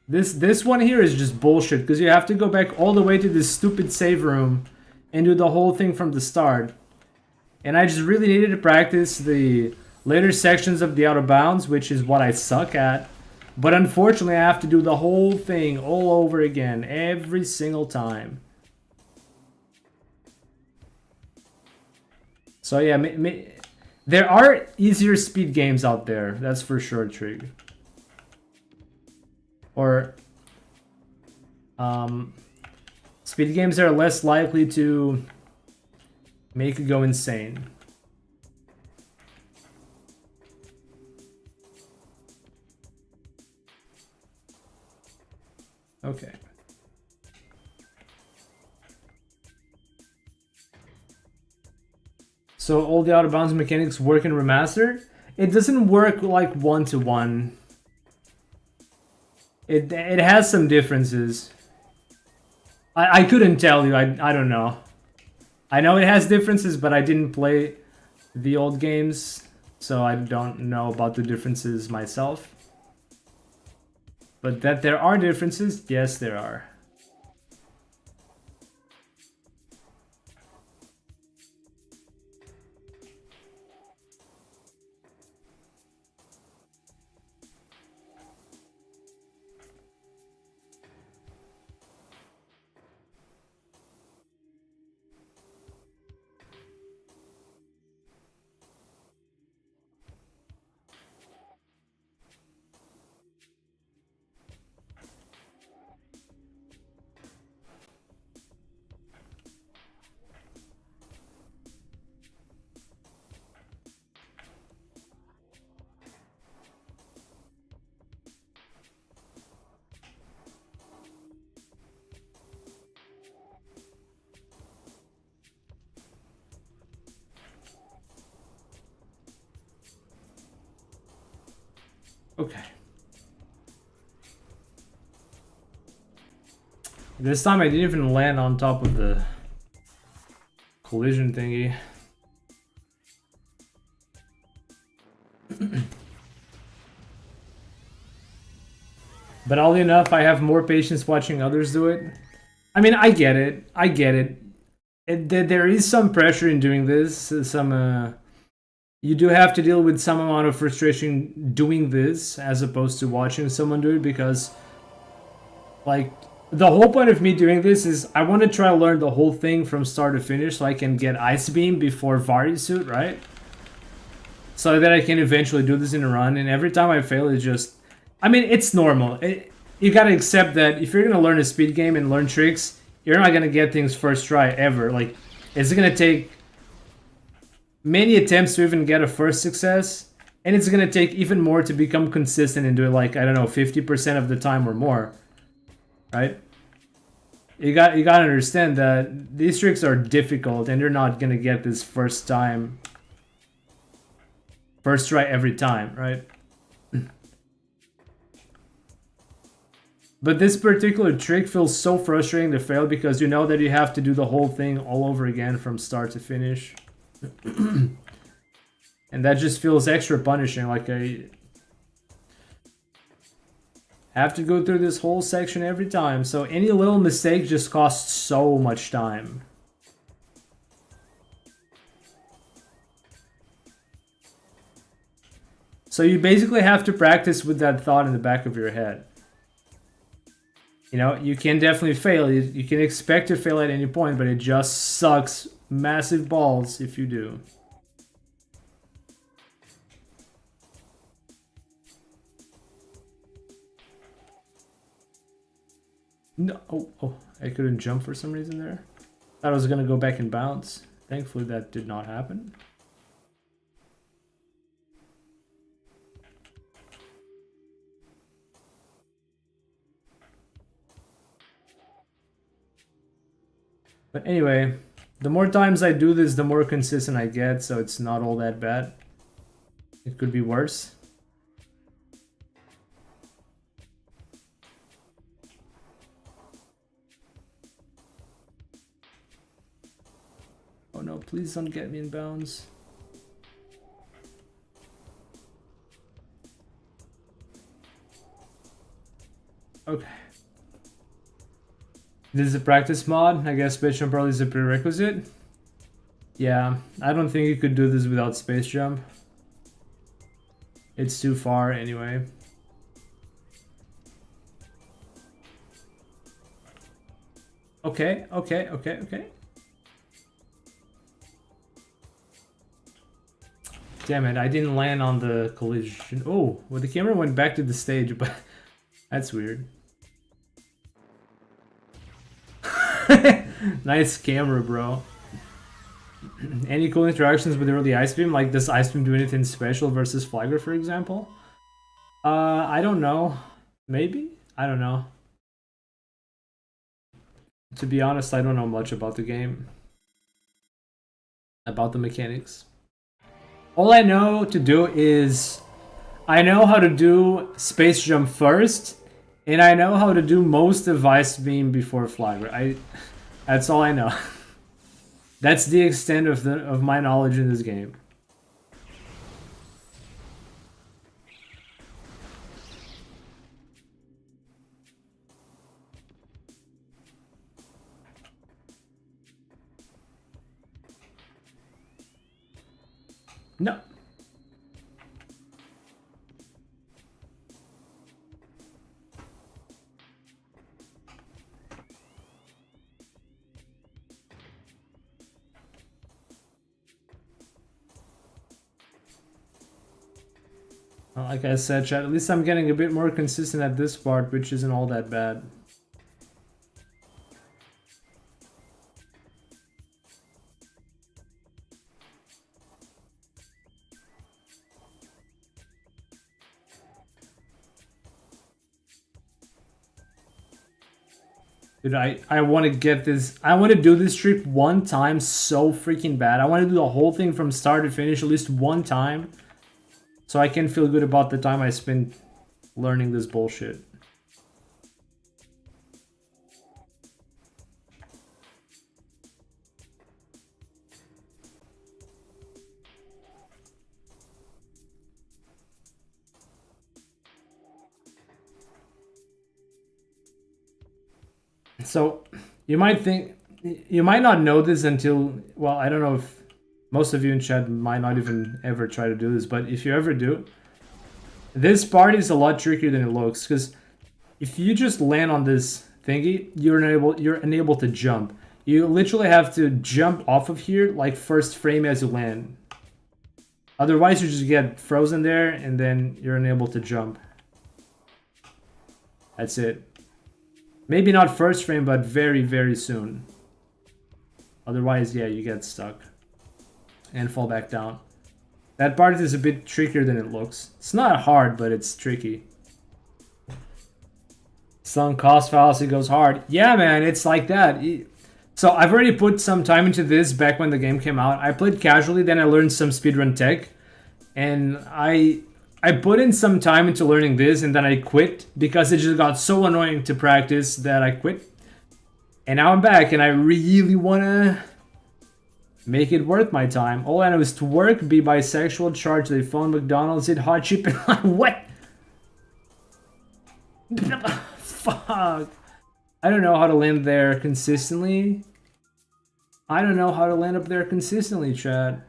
This one here is just bullshit, because you have to go back all the way to this stupid save room and do the whole thing from the start. And I just really needed to practice the later sections of the Out of Bounds, which is what I suck at. But unfortunately, I have to do the whole thing all over again, every single time. So yeah, there are easier speed games out there, that's for sure, Trig. Or speed games are less likely to make you go insane. Okay. So all the out of bounds mechanics work in Remastered? It doesn't work like one-to-one. It has some differences. I couldn't tell you. I don't know. I know it has differences, but I didn't play the old games, so I don't know about the differences myself. But that there are differences, yes, there are. Okay. This time I didn't even land on top of the collision thingy. But oddly enough, I have more patience watching others do it. I mean, I get it. I get it. There is some pressure in doing this. You do have to deal with some amount of frustration doing this as opposed to watching someone do it, because like the whole point of me doing this is I want to try to learn the whole thing from start to finish so I can get Ice Beam before Varisuit, right? So that I can eventually do this in a run, and every time I fail it's just... I mean, it's normal. You gotta accept that if you're gonna learn a speed game and learn tricks, you're not gonna get things first try ever. Like, it's gonna take many attempts to even get a first success, and it's gonna take even more to become consistent and do it, like, I don't know, 50% of the time or more, right? You gotta understand that these tricks are difficult, and you're not gonna get this first try every time, right? But this particular trick feels so frustrating to fail because you know that you have to do the whole thing all over again from start to finish. And that just feels extra punishing, like I have to go through this whole section every time, so any little mistake just costs so much time. So you basically have to practice with that thought in the back of your head. You know, you can definitely fail. You can expect to fail at any point, but it just sucks massive balls if you do. No, oh, I couldn't jump for some reason there. Thought I was gonna go back and bounce. Thankfully that did not happen. But anyway, the more times I do this, the more consistent I get, so it's not all that bad. It could be worse. Oh no, please don't get me in bounds. Okay. This is a practice mod. I guess Space Jump probably is a prerequisite. Yeah, I don't think you could do this without Space Jump. It's too far anyway. Okay. Damn it, I didn't land on the collision. Oh, well, the camera went back to the stage, but that's weird. Nice camera, bro. Any cool interactions with the early Ice Beam? Like, does Ice Beam do anything special versus Flagger, for example? I don't know. Maybe? I don't know. To be honest, I don't know much about the game. About the mechanics. All I know to do is... I know how to do Space Jump first, And I know how to do most of Ice Beam before Fly. That's all I know. That's the extent of my knowledge in this game. No. Like I said, chat, at least I'm getting a bit more consistent at this part, which isn't all that bad. Dude, I want to get this. I want to do this trick one time so freaking bad. I want to do the whole thing from start to finish at least one time. So I can feel good about the time I spent learning this bullshit. So, you might not know this until, well, I don't know if most of you in chat might not even ever try to do this, but if you ever do, this part is a lot trickier than it looks, because if you just land on this thingy, you're unable to jump. You literally have to jump off of here like first frame as you land. Otherwise, you just get frozen there, and then you're unable to jump. That's it. Maybe not first frame, but very, very soon. Otherwise, yeah, you get stuck. And fall back down. That part is a bit trickier than it looks. It's not hard, but it's tricky. Sunk cost fallacy goes hard. Yeah, man, it's like that. So I've already put some time into this back when the game came out. I played casually, then I learned some speedrun tech. And I put in some time into learning this, and then I quit because it just got so annoying to practice that I quit. And now I'm back, and I really want to make it worth my time. All I know is to work, be bisexual, charge the phone, McDonald's, eat hot chip, and what? Fuck. I don't know how to land there consistently. I don't know how to land up there consistently, chat.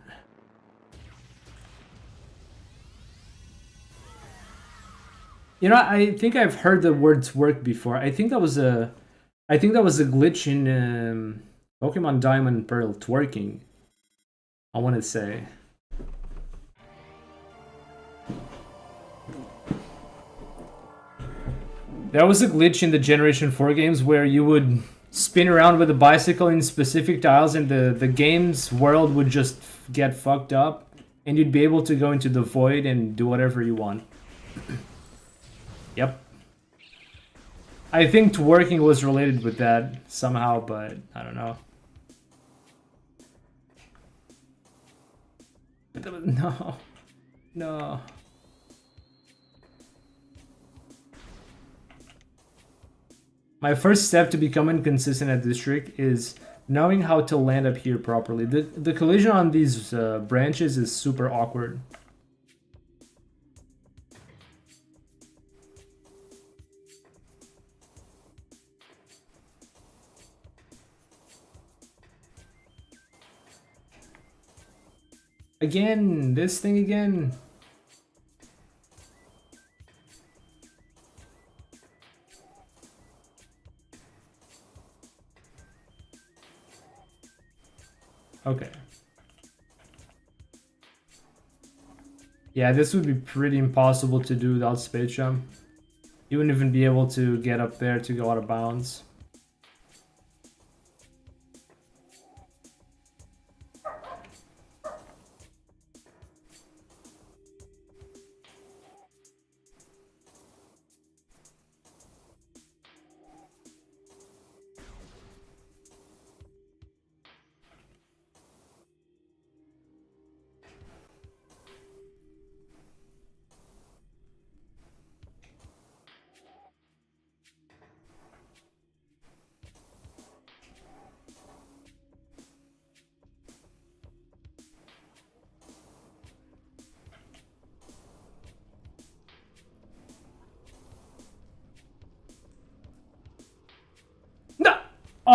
You know, I think I've heard the words work before. I think that was a glitch in Pokemon Diamond and Pearl twerking. I want to say. There was a glitch in the Generation 4 games where you would spin around with a bicycle in specific tiles, and the game's world would just get fucked up, and you'd be able to go into the void and do whatever you want. Yep. I think twerking was related with that somehow, but I don't know. No. No. My first step to becoming consistent at this trick is knowing how to land up here properly. The collision on these branches is super awkward. Again, this thing again. Okay. Yeah, this would be pretty impossible to do without space jump. You wouldn't even be able to get up there to go out of bounds.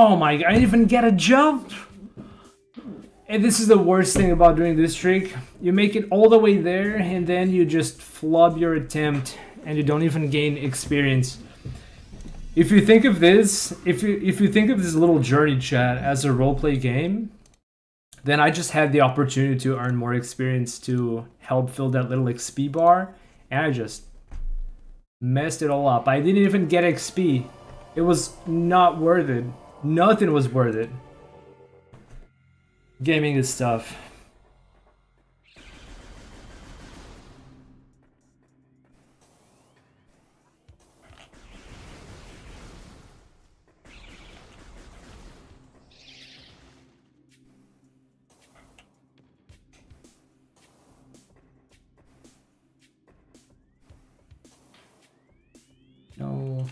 Oh my god, I didn't even get a jump! And this is the worst thing about doing this trick. You make it all the way there, and then you just flub your attempt, and you don't even gain experience. If you think of this, if you think of this little journey chat as a roleplay game, then I just had the opportunity to earn more experience to help fill that little XP bar, and I just messed it all up. I didn't even get XP. It was not worth it. Nothing was worth it. Gaming is tough. No.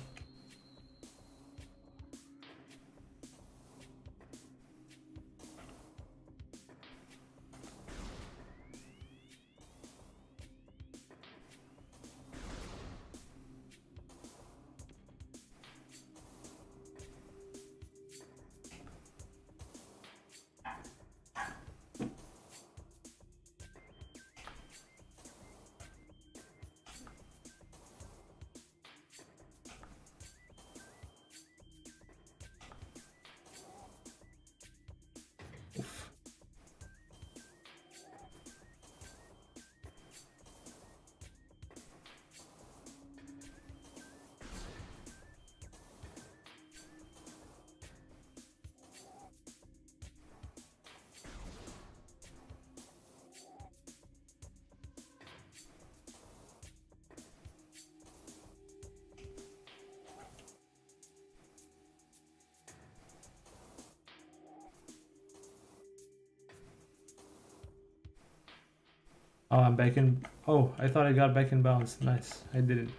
Oh, I'm back in. Oh, I thought I got back in bounds. Nice. I didn't.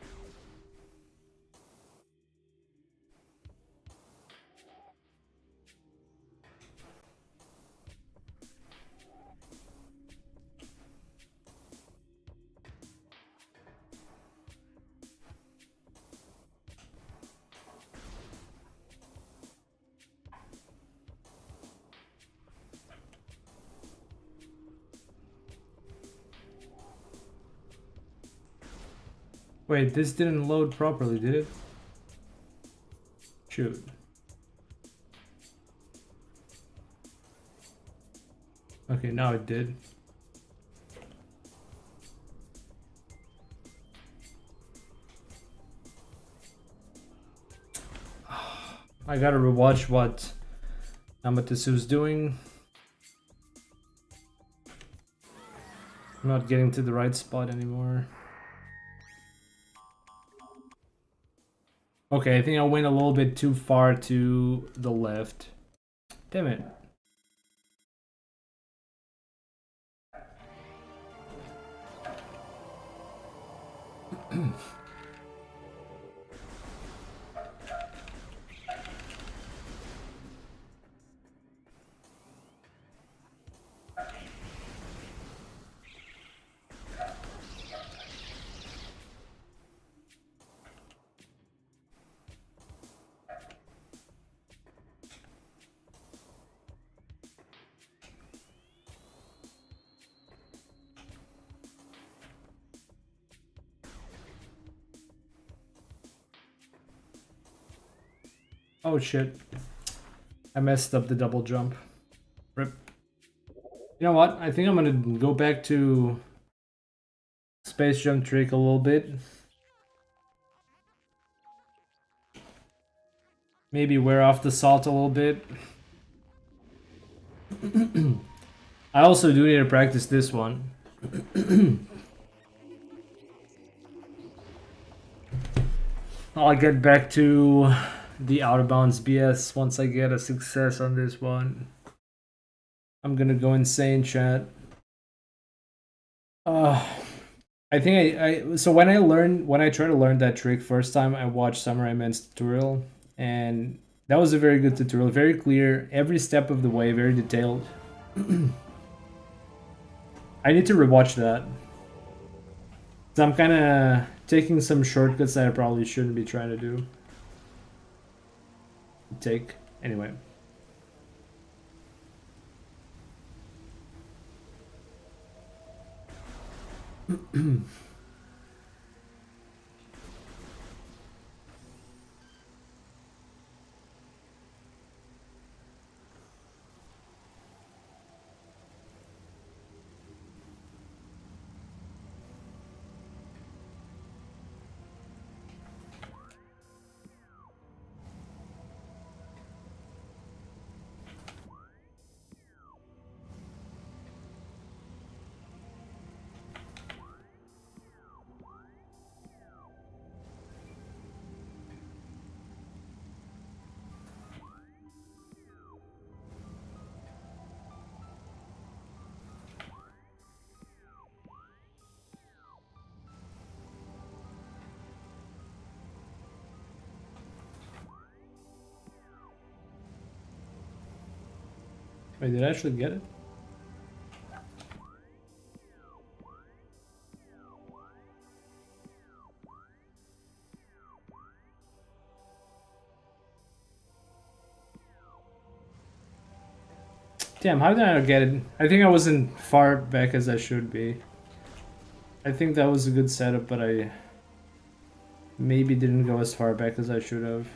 Wait, this didn't load properly, did it? Shoot. Okay, now it did. I gotta rewatch what Amatesu's doing. I'm not getting to the right spot anymore. Okay, I think I went a little bit too far to the left. Damn it. Oh shit. I messed up the double jump. Rip. You know what? I think I'm gonna go back to space jump trick a little bit. Maybe wear off the salt a little bit. I also do need to practice this one. I'll get back to the out of bounds BS once I get a success on this one. I'm gonna go insane, chat. I think so when I tried to learn that trick first time, I watched Samurai Man's tutorial, and that was a very good tutorial, very clear, every step of the way, very detailed. I need to rewatch that. So I'm kind of taking some shortcuts that I probably shouldn't be trying to do. Take. Anyway. Wait, did I actually get it? Damn, how did I not get it? I think I wasn't far back as I should be. I think that was a good setup, but I maybe didn't go as far back as I should have.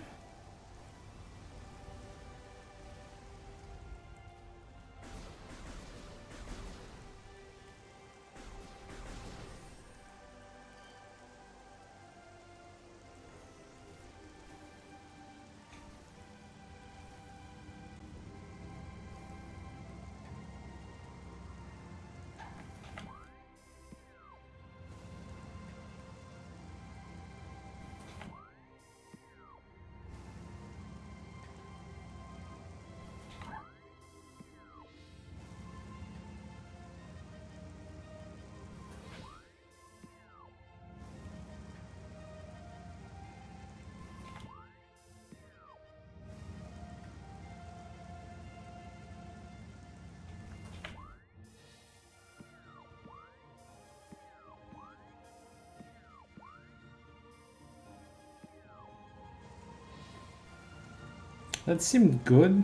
That seemed good,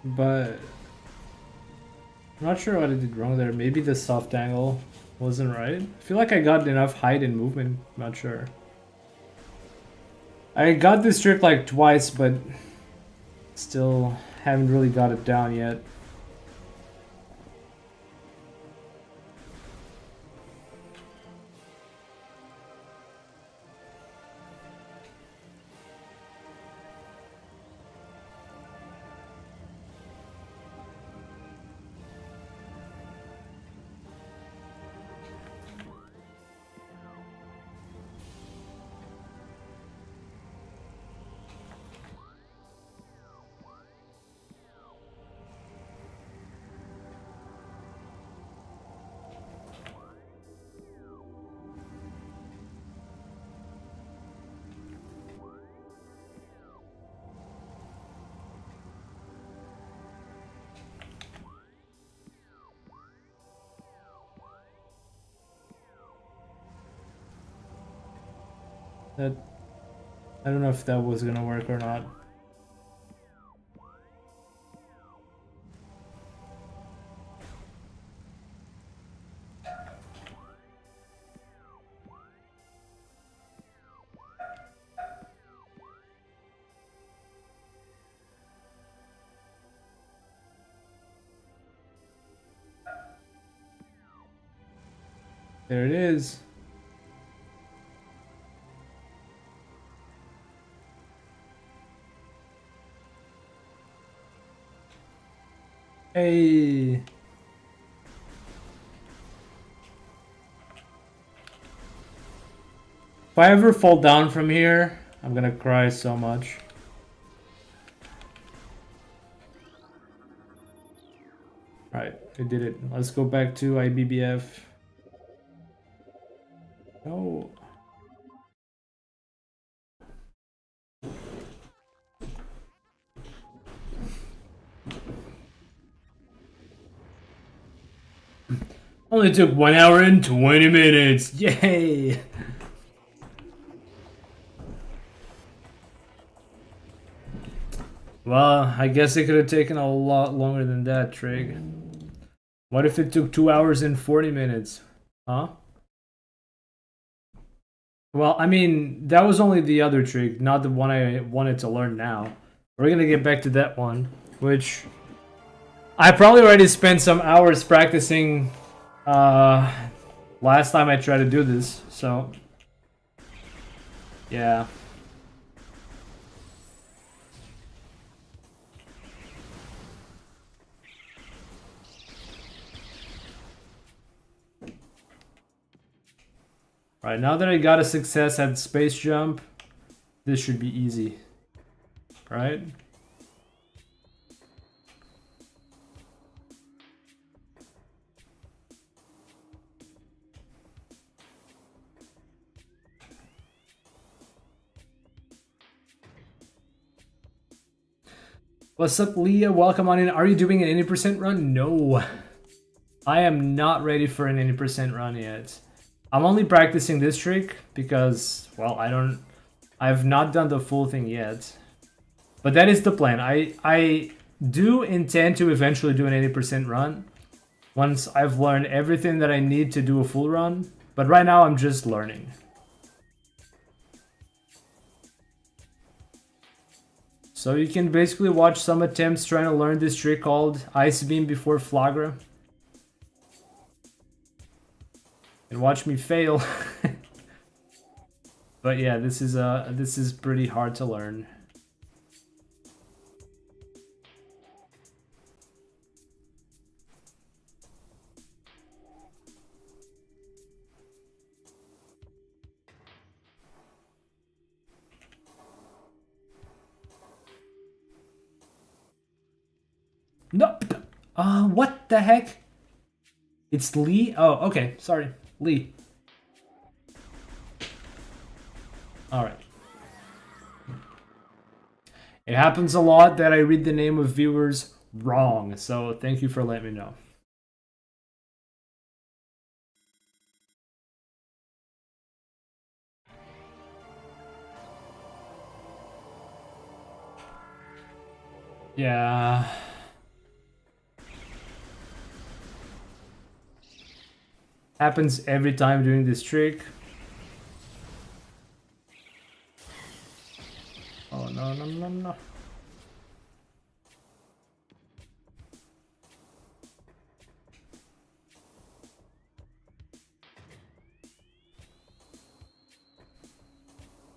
but I'm not sure what I did wrong there. Maybe the soft angle wasn't right. I feel like I got enough height and movement. Not sure. I got this trick like twice, but still haven't really got it down yet. That, I don't know if that was gonna work or not. There it is. Hey. If I ever fall down from here, I'm gonna cry so much. Alright, I did it. Let's go back to IBBF. No. Only took 1 hour and 20 minutes. Yay! Well, I guess it could have taken a lot longer than that, Trig. What if it took 2 hours and 40 minutes? Huh? Well, I mean, that was only the other trig, not the one I wanted to learn now. We're gonna get back to that one, which I probably already spent some hours practicing last time I tried to do this, so yeah. Right, now that I got a success at space jump, this should be easy. Right? What's up, Leah? Welcome on in. Are you doing an 80% run? No. I am not ready for an 80% run yet. I'm only practicing this trick because, well, I've not done the full thing yet. But that is the plan. I do intend to eventually do an 80% run once I've learned everything that I need to do a full run. But right now I'm just learning. So you can basically watch some attempts trying to learn this trick called Ice Beam before Flagra. And watch me fail. But yeah, this is pretty hard to learn. Nope. What the heck? It's Lee? Oh, okay. Sorry. Lee. Alright. It happens a lot that I read the name of viewers wrong, so thank you for letting me know. Yeah. Happens every time doing this trick. Oh, no, no, no, no.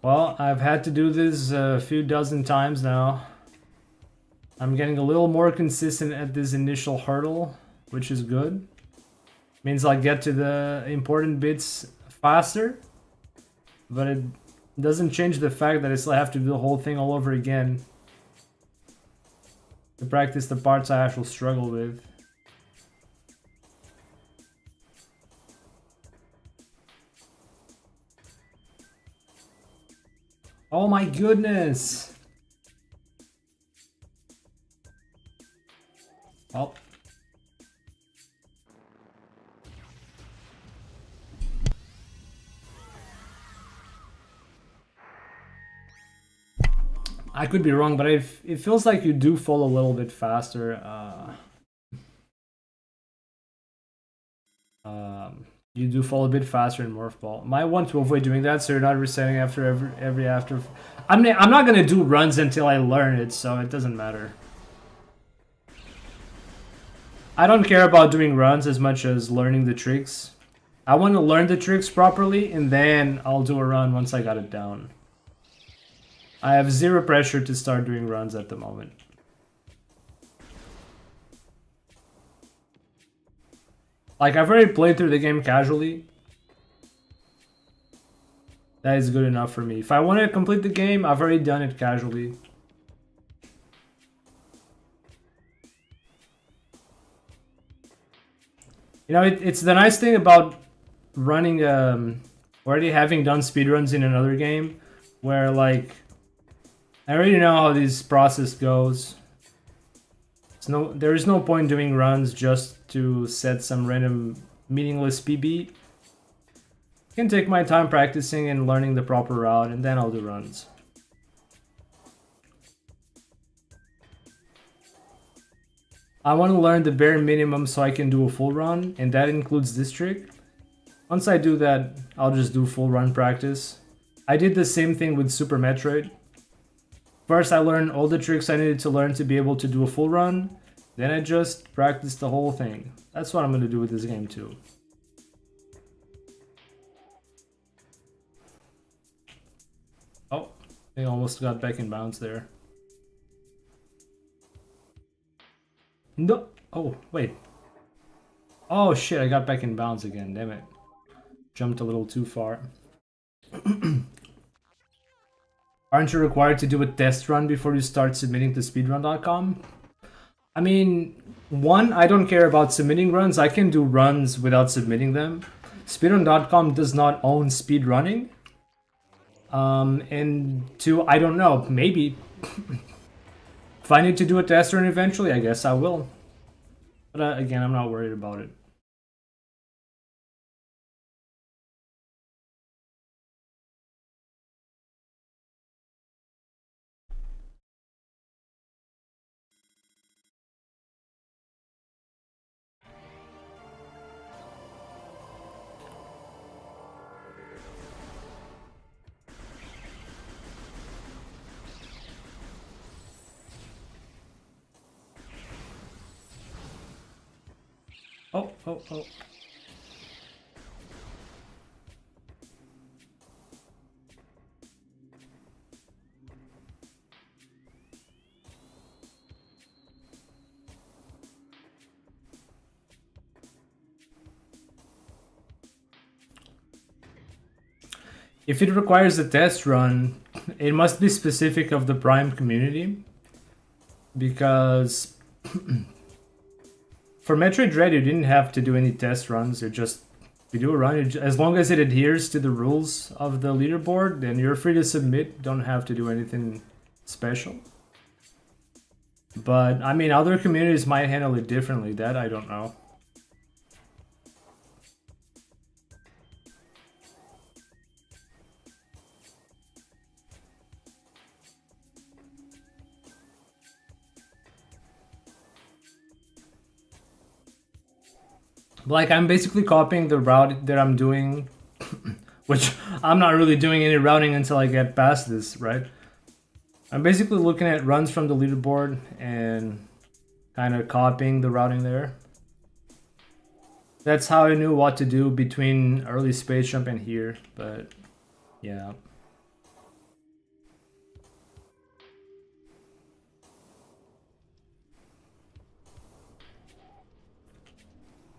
Well, I've had to do this a few dozen times now. I'm getting a little more consistent at this initial hurdle, which is good. Means I'll get to the important bits faster, but it doesn't change the fact that I still have to do the whole thing all over again to practice the parts I actually struggle with. Oh my goodness! Oh. I could be wrong, but it feels like you do fall a little bit faster. You do fall a bit faster in Morph Ball. Might want to avoid doing that so you're not resetting after every after. I'm not gonna do runs until I learn it, so it doesn't matter. I don't care about doing runs as much as learning the tricks. I want to learn the tricks properly, and then I'll do a run once I got it down. I have zero pressure to start doing runs at the moment. Like, I've already played through the game casually. That is good enough for me. If I want to complete the game, I've already done it casually. You know, it's the nice thing about running, already having done speedruns in another game, where, like, I already know how this process goes. There is no point doing runs just to set some random meaningless PB. I can take my time practicing and learning the proper route, and then I'll do runs. I want to learn the bare minimum so I can do a full run, and that includes this trick. Once I do that, I'll just do full run practice. I did the same thing with Super Metroid. First, I learned all the tricks I needed to learn to be able to do a full run. Then I just practiced the whole thing. That's what I'm going to do with this game too. Oh, I almost got back in bounds there. No. Oh, wait. Oh shit, I got back in bounds again, damn it. Jumped a little too far. Aren't you required to do a test run before you start submitting to speedrun.com? I mean, one, I don't care about submitting runs. I can do runs without submitting them. Speedrun.com does not own speedrunning. And two, I don't know, maybe. If I need to do a test run eventually, I guess I will. But again, I'm not worried about it. Oh, oh, oh. If it requires a test run, it must be specific of the Prime community. Because for Metroid Dread, you didn't have to do any test runs. You just, if you do a run, as long as it adheres to the rules of the leaderboard, then you're free to submit. Don't have to do anything special. But, I mean, other communities might handle it differently. That I don't know. Like, I'm basically copying the route that I'm doing, which I'm not really doing any routing until I get past this, right? I'm basically looking at runs from the leaderboard and kind of copying the routing there. That's how I knew what to do between early space jump and here, but yeah.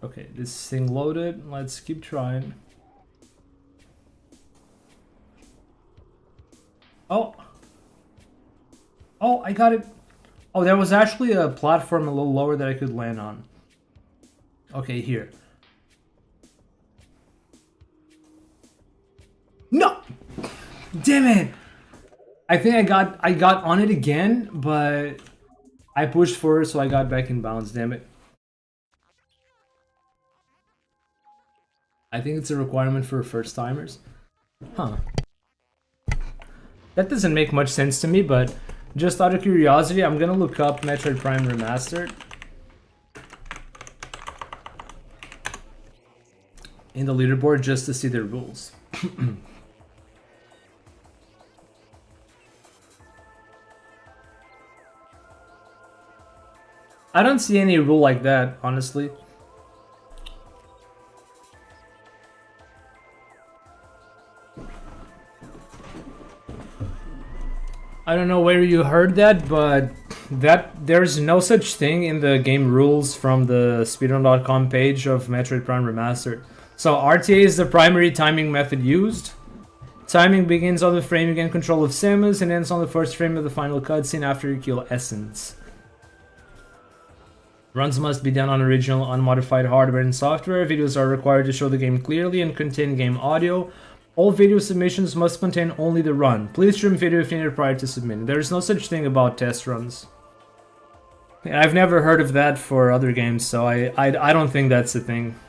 Okay, this thing loaded. Let's keep trying. Oh! Oh, I got it! Oh, there was actually a platform a little lower that I could land on. Okay, here. No! Damn it! I think I got on it again, but I pushed forward, so I got back in bounds, damn it. I think it's a requirement for first timers. Huh. That doesn't make much sense to me, but just out of curiosity, I'm gonna look up Metroid Prime Remastered in the leaderboard just to see the rules. I don't see any rule like that, honestly. I don't know where you heard that, but there's no such thing in the game rules from the speedrun.com page of Metroid Prime Remastered. So RTA is the primary timing method used. Timing begins on the frame you gain control of Samus and ends on the first frame of the final cutscene after you kill Essence. Runs must be done on original unmodified hardware and software. Videos are required to show the game clearly and contain game audio. All video submissions must contain only the run. Please trim video if needed prior to submitting. There is no such thing about test runs. I've never heard of that for other games, so I don't think that's a thing.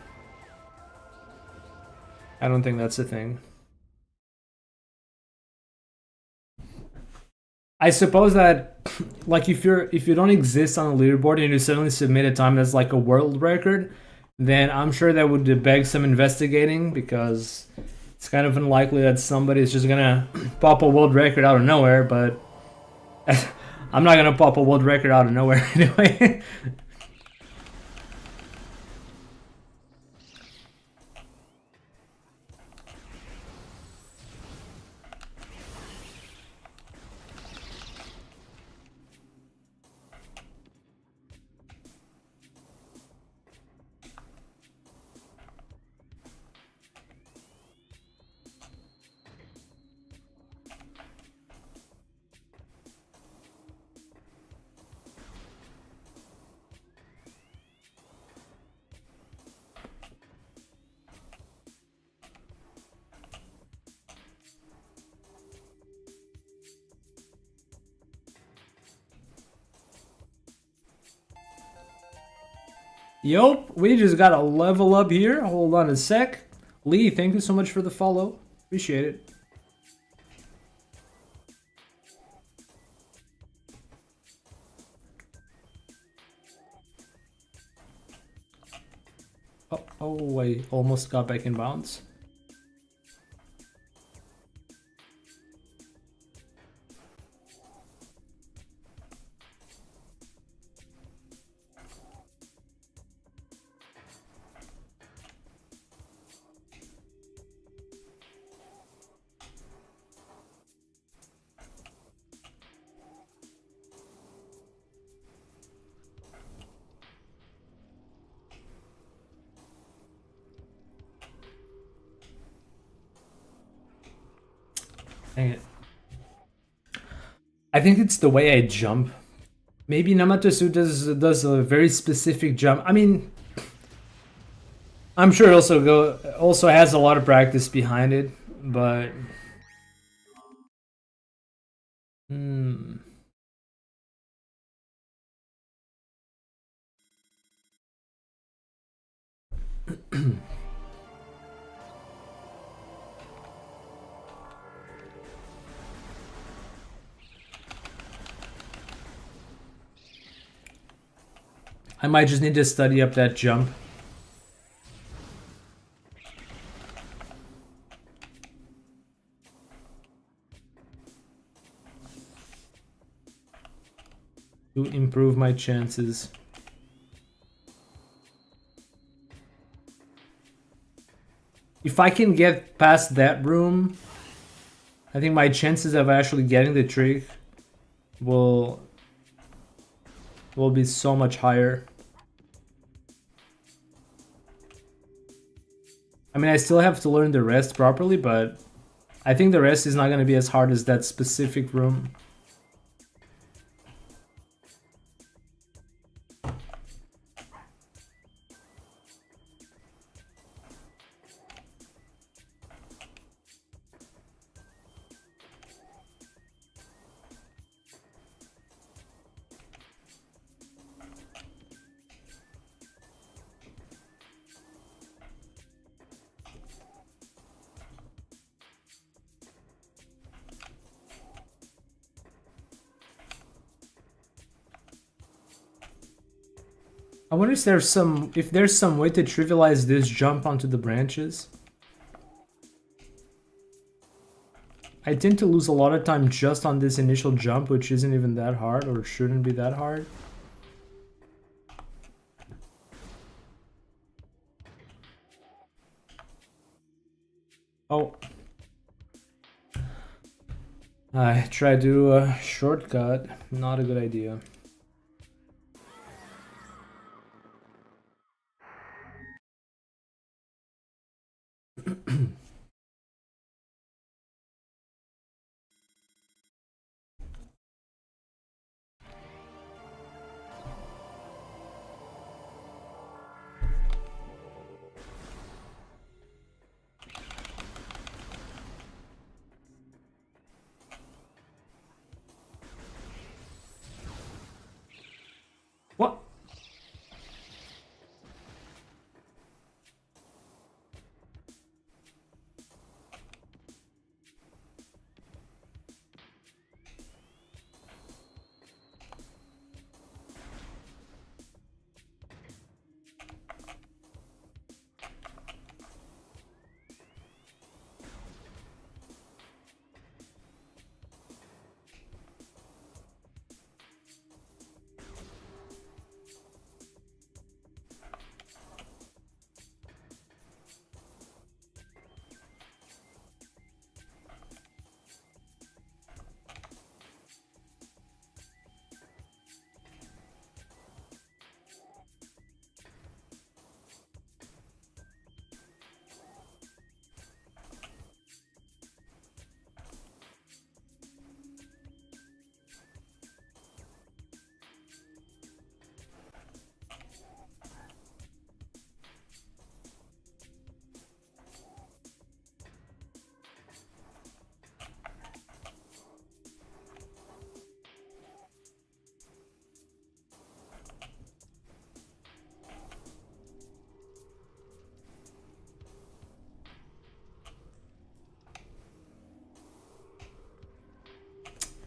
I don't think that's a thing. I suppose that like if you don't exist on a leaderboard and you suddenly submit a time that's like a world record, then I'm sure that would beg some investigating, because it's kind of unlikely that somebody is just gonna pop a world record out of nowhere. But I'm not gonna pop a world record out of nowhere anyway. Yup, we just got a level up here. Hold on a sec. Lee, thank you so much for the follow. Appreciate it. Oh, I almost got back in bounds. Dang it. I think it's the way I jump. Maybe Namatosu does a very specific jump. I mean, I'm sure it also has a lot of practice behind it, but I might just need to study up that jump. To improve my chances. If I can get past that room, I think my chances of actually getting the trick will be so much higher. I mean, I still have to learn the rest properly, but I think the rest is not going to be as hard as that specific room. I wonder if there's some way to trivialize this jump onto the branches. I tend to lose a lot of time just on this initial jump, which isn't even that hard, or shouldn't be that hard. Oh. I tried to do a shortcut. Not a good idea.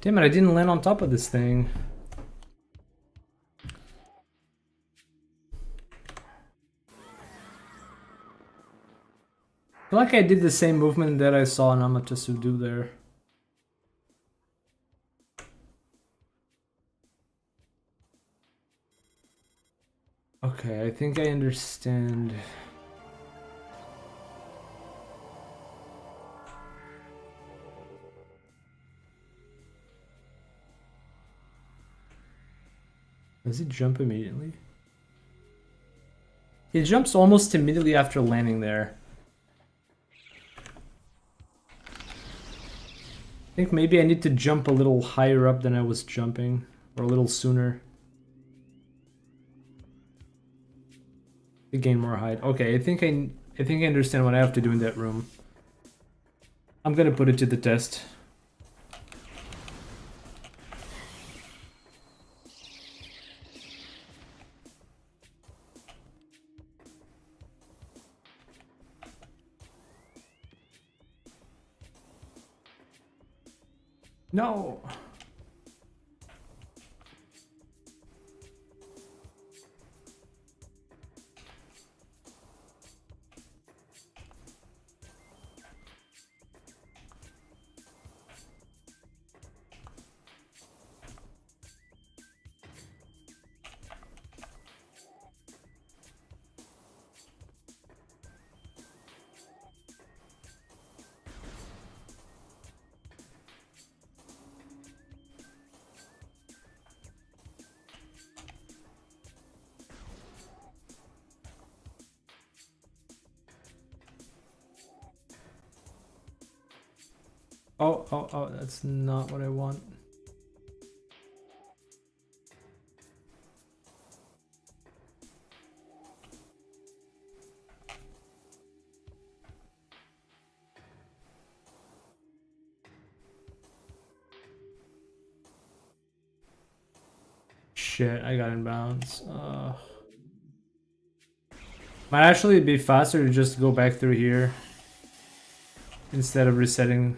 Damn it, I didn't land on top of this thing. I feel like I did the same movement that I saw Namatasu do there. Okay, I think I understand. Does it jump immediately? It jumps almost immediately after landing there. I think maybe I need to jump a little higher up than I was jumping, or a little sooner. To gain more height. Okay, I think I understand what I have to do in that room. I'm gonna put it to the test. No. Oh, that's not what I want. Shit, I got in bounds. Might actually be faster to just go back through here instead of resetting.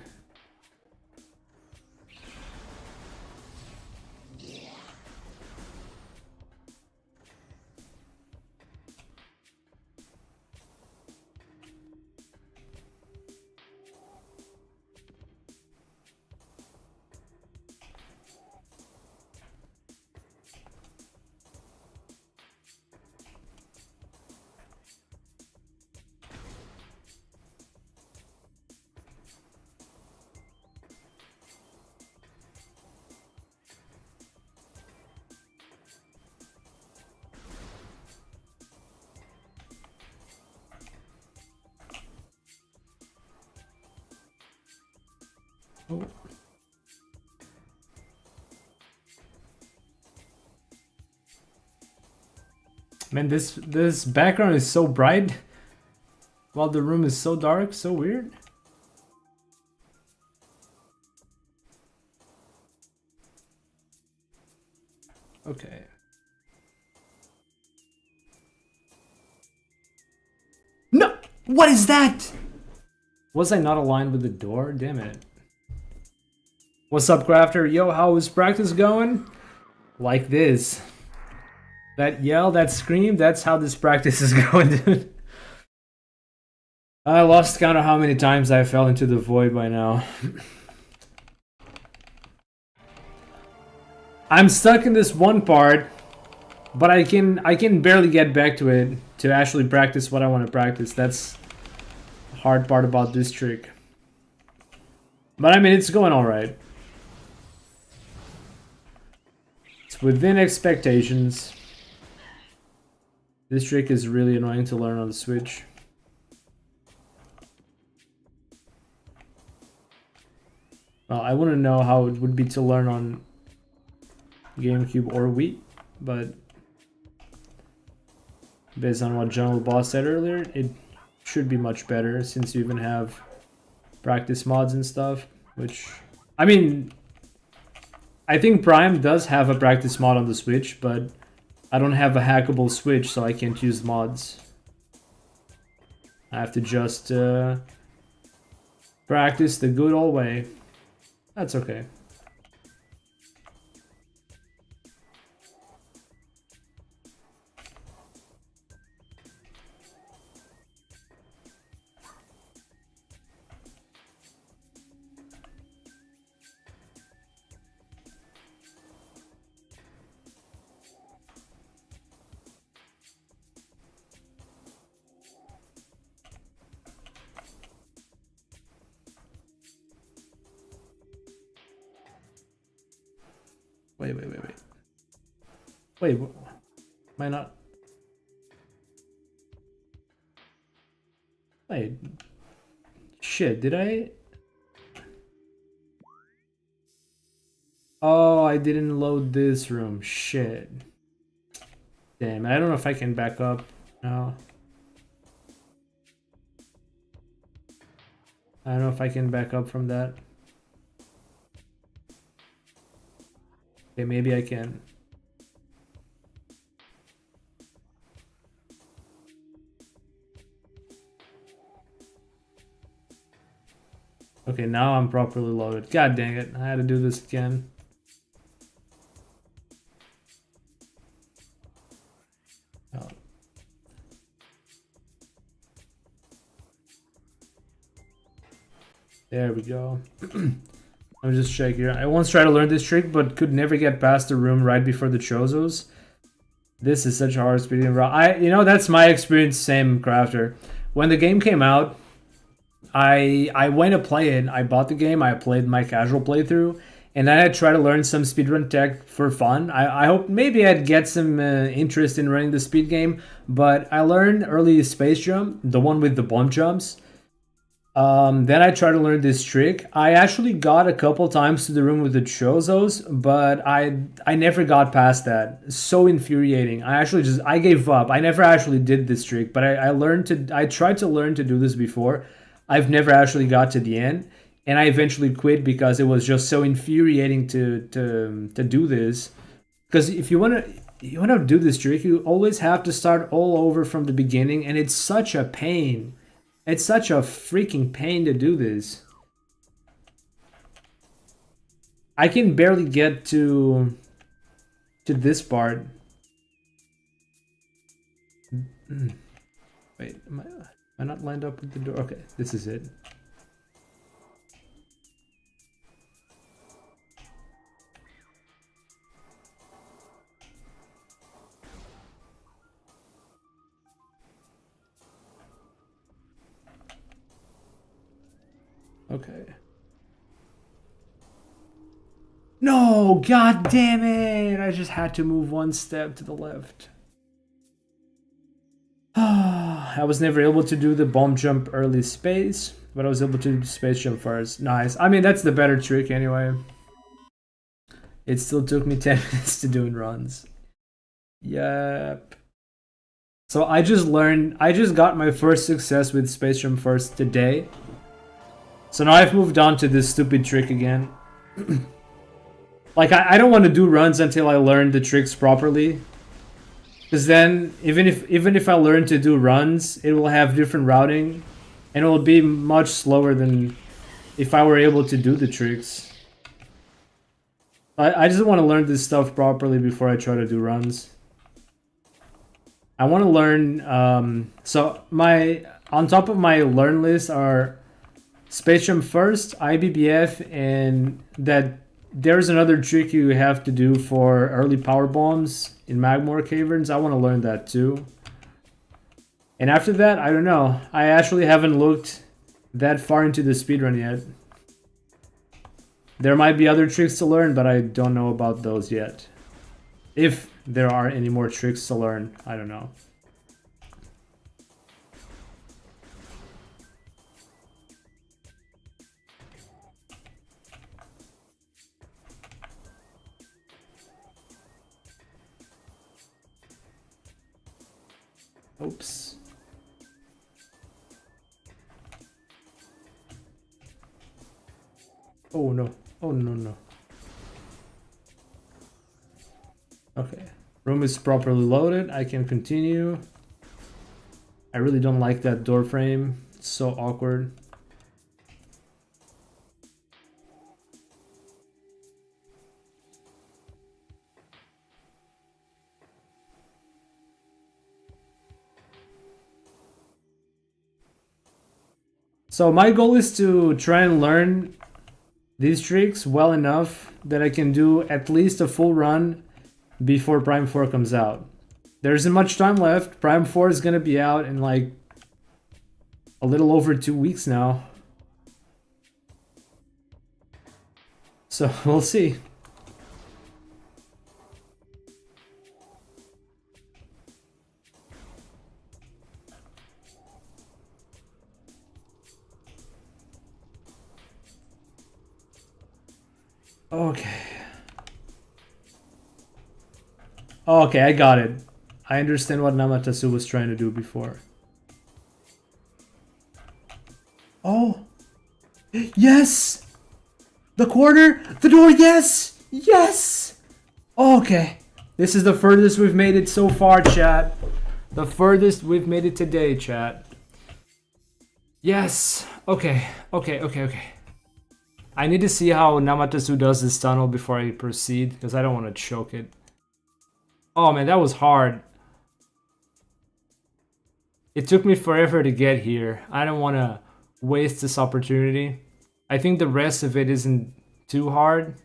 Oh. Man, this background is so bright while the room is so dark, so weird. Okay. No! What is that? Was I not aligned with the door? Damn it. What's up, Crafter? Yo, how is practice going? Like this. That yell, that scream, that's how this practice is going, dude. I lost count of how many times I fell into the void by now. I'm stuck in this one part, but I can barely get back to it to actually practice what I want to practice. That's the hard part about this trick. But I mean, it's going alright. It's within expectations. This trick is really annoying to learn on the Switch. Well, I wouldn't know how it would be to learn on GameCube or Wii, but based on what General Boss said earlier, it should be much better since you even have practice mods and stuff, which, I mean, I think Prime does have a practice mod on the Switch, but I don't have a hackable Switch, so I can't use mods. I have to just practice the good old way. That's okay. Wait. Wait, am I not? Wait. Shit, did I? Oh, I didn't load this room. Shit. Damn, I don't know if I can back up now. I don't know if I can back up from that. Okay, maybe I can. Okay, now I'm properly loaded. God dang it, I had to do this again. Oh. There we go. I'm just checking. I once tried to learn this trick, but could never get past the room right before the Chozos. This is such a hard speedrun route. You know, that's my experience, same crafter. When the game came out, I went to play it. I bought the game. I played my casual playthrough, and then I tried to learn some speedrun tech for fun. I hope maybe I'd get some interest in running the speed game, but I learned early space jump, the one with the bump jumps. Then I tried to learn this trick. I actually got a couple times to the room with the Chozos, but I never got past that. So infuriating. I gave up. I never actually did this trick, but I tried to learn to do this before. I've never actually got to the end, and I eventually quit because it was just so infuriating to do this. Because if you wanna do this trick, you always have to start all over from the beginning, and it's such a pain. It's such a freaking pain to do this. I can barely get to this part. Wait, am I not lined up with the door? Okay, this is it. Okay. No, god damn it! I just had to move one step to the left. I was never able to do the bomb jump early space, but I was able to do space jump first. Nice. I mean, that's the better trick anyway. It still took me 10 minutes to doing runs. Yep. So I just got my first success with space jump first today. So now I've moved on to this stupid trick again. Like, I don't want to do runs until I learn the tricks properly. Because then, even if I learn to do runs, it will have different routing, and it will be much slower than if I were able to do the tricks. I just want to learn this stuff properly before I try to do runs. I want to learn. So on top of my learn list are space jump first, IBBF, and that. There's another trick you have to do for early power bombs in Magmore Caverns. I want to learn that too. And after that, I don't know. I actually haven't looked that far into the speedrun yet. There might be other tricks to learn, but I don't know about those yet. If there are any more tricks to learn, I don't know. Oops. Oh no. Oh no. Okay. Room is properly loaded. I can continue. I really don't like that door frame. It's so awkward. So my goal is to try and learn these tricks well enough that I can do at least a full run before Prime 4 comes out. There isn't much time left. Prime 4 is going to be out in like a little over 2 weeks now. So we'll see. Okay. Okay, I got it. I understand what Namatasu was trying to do before. Oh. Yes! The corner! The door, yes! Yes! Okay. This is the furthest we've made it so far, chat. The furthest we've made it today, chat. Yes. Okay. Okay. I need to see how Namatasu does this tunnel before I proceed, because I don't want to choke it. Oh man, that was hard. It took me forever to get here. I don't want to waste this opportunity. I think the rest of it isn't too hard.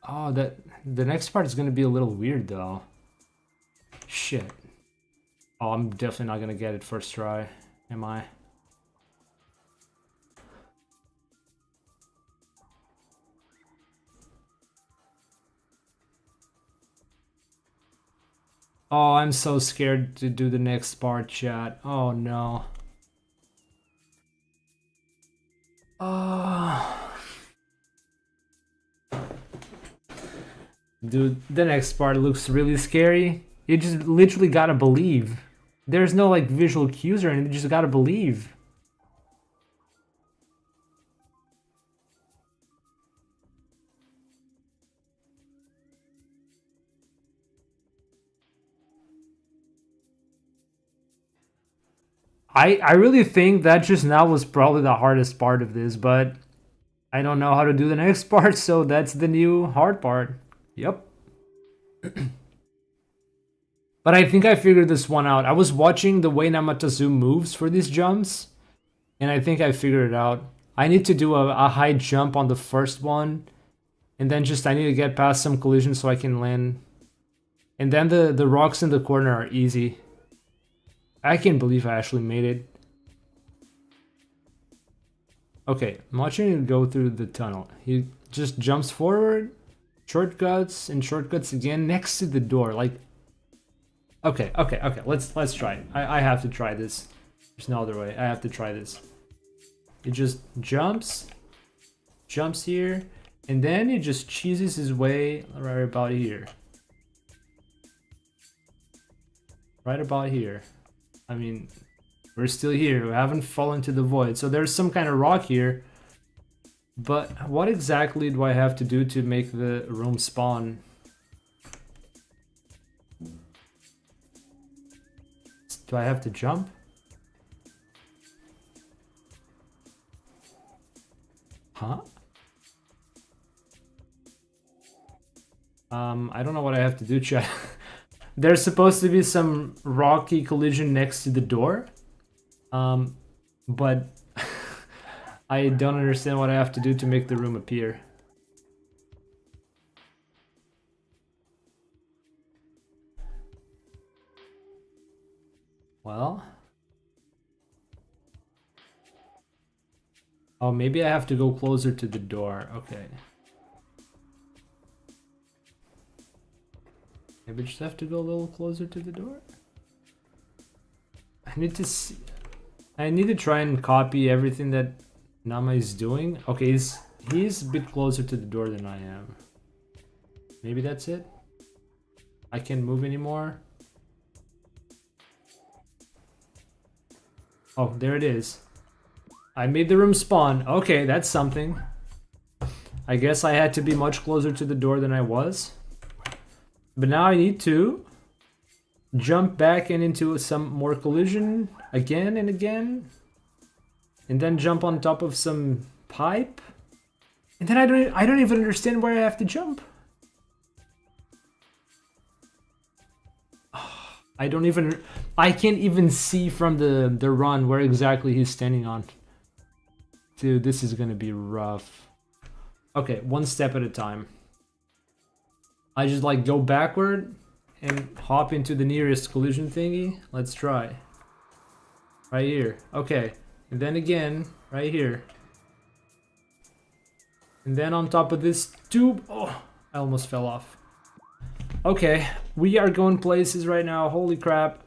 Oh, the next part is going to be a little weird though. Shit. Oh, I'm definitely not going to get it first try, am I? Oh, I'm so scared to do the next part, chat. Oh no. Dude, the next part looks really scary. You just literally gotta believe. There's no like visual cues or anything, you just gotta believe. I really think that just now was probably the hardest part of this, but I don't know how to do the next part, so that's the new hard part. Yep. But I think I figured this one out. I was watching the way Namatasu moves for these jumps, and I think I figured it out. I need to do a high jump on the first one, and then just I need to get past some collisions so I can land. And then the rocks in the corner are easy. I can't believe I actually made it. Okay, I'm watching him go through the tunnel. He just jumps forward, shortcuts, and shortcuts again next to the door. Like, okay. Let's try it. I have to try this. There's no other way. I have to try this. He just jumps here, and then he just cheeses his way right about here. Right about here. I mean, we're still here. We haven't fallen to the void. So there's some kind of rock here. But what exactly do I have to do to make the room spawn? Do I have to jump? Huh? I don't know what I have to do, chat. There's supposed to be some rocky collision next to the door. But I don't understand what I have to do to make the room appear. Well. Oh, maybe I have to go closer to the door. Okay. Maybe I just have to go a little closer to the door. I need to see. I need to try and copy everything that Nama is doing. Okay, he's a bit closer to the door than I am. Maybe that's it. I can't move anymore. Oh, there it is. I made the room spawn. Okay, that's something. I guess I had to be much closer to the door than I was. But now I need to jump back and into some more collision again and again. And then jump on top of some pipe. And then I don't even understand where I have to jump. I can't even see from the run where exactly he's standing on. Dude, this is gonna be rough. Okay, one step at a time. I just like go backward and hop into the nearest collision thingy. Let's try. Right here. Okay. And then again, right here. And then on top of this tube. Oh, I almost fell off. Okay, we are going places right now. Holy crap.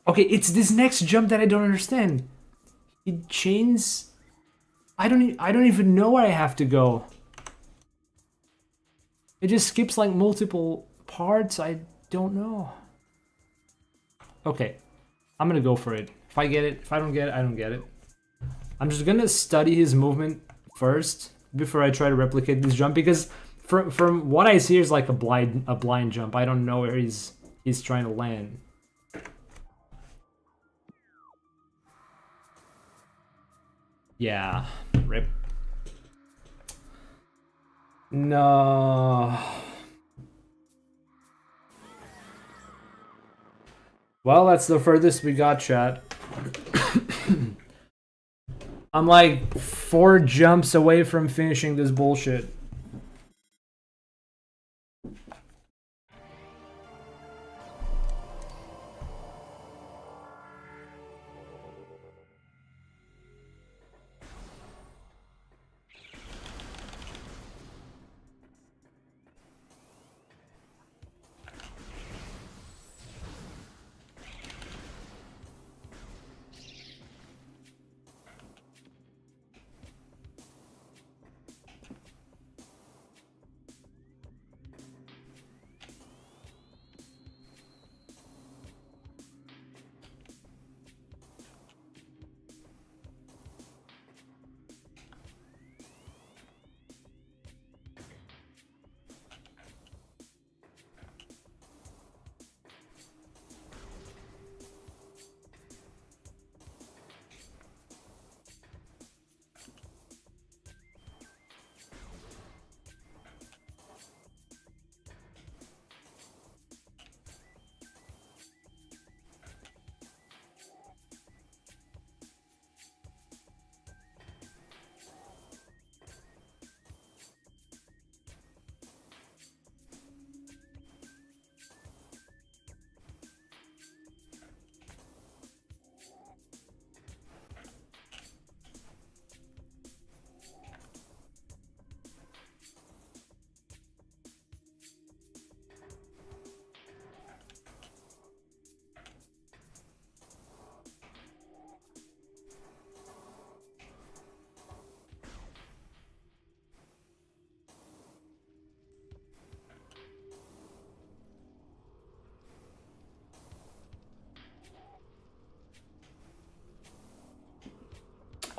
Okay, it's this next jump that I don't understand. It chains. I don't even know where I have to go. It just skips like multiple parts. I don't know. Okay, I'm gonna go for it. If I get it, if I don't get it, I don't get it. I'm just gonna study his movement first before I try to replicate this jump, because from what I see is like a blind jump. I don't know where he's trying to land. Yeah, rip. No. Well, that's the furthest we got, chat. I'm like 4 jumps away from finishing this bullshit.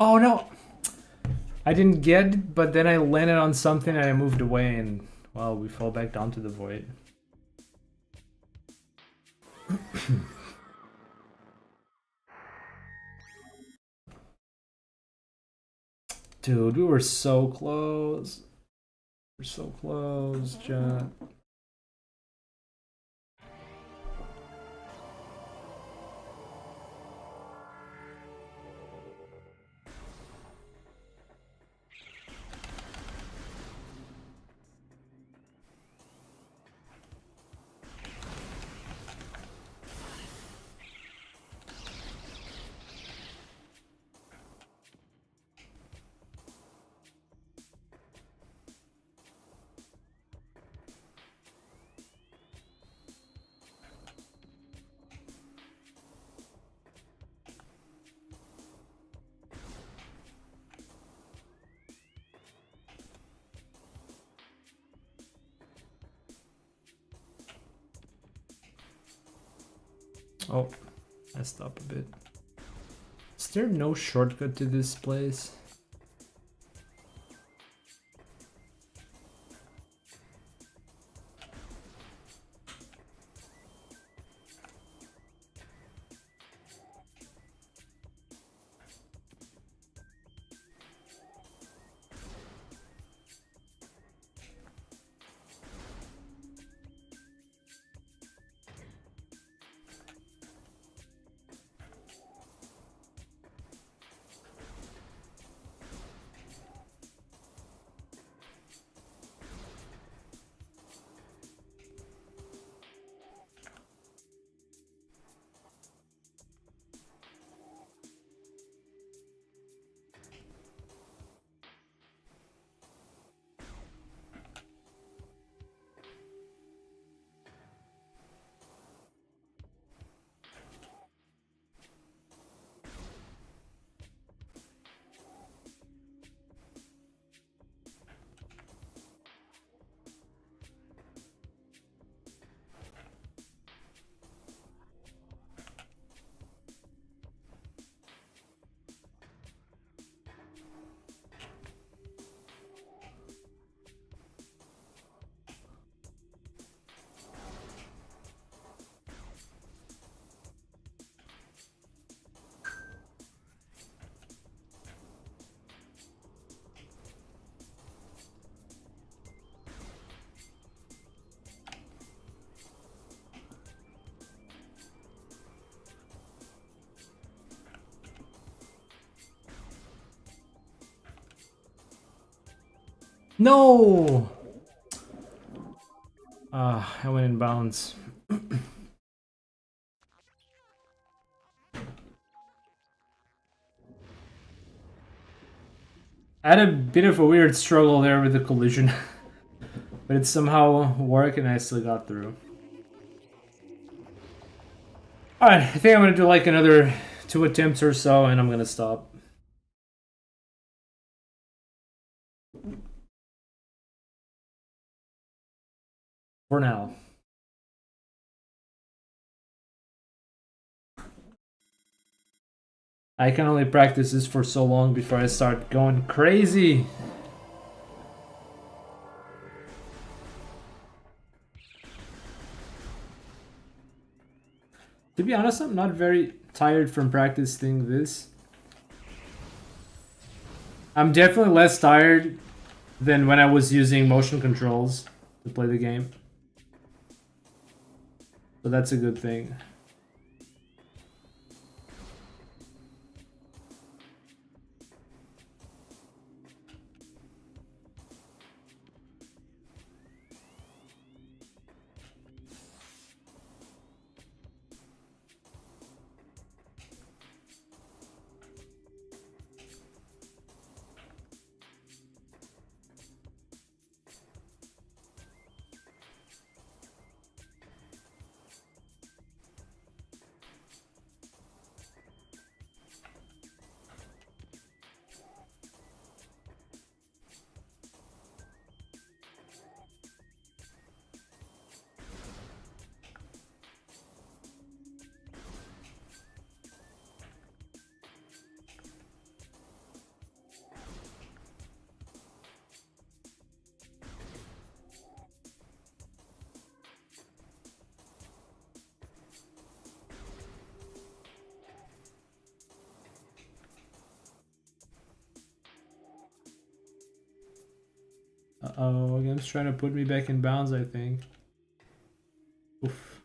Oh no! I didn't get it, but then I landed on something and I moved away, and well, we fell back down to the void. Dude, we were so close. We're so close, chat. Oh, messed up a bit. Is there no shortcut to this place? No! I went in bounds. I had a bit of a weird struggle there with the collision. But it somehow worked and I still got through. Alright, I think I'm gonna do like another 2 attempts or so and I'm gonna stop. For now. I can only practice this for so long before I start going crazy. To be honest, I'm not very tired from practicing this. I'm definitely less tired than when I was using motion controls to play the game. So that's a good thing. Uh-oh, game's trying to put me back in bounds, I think. Oof.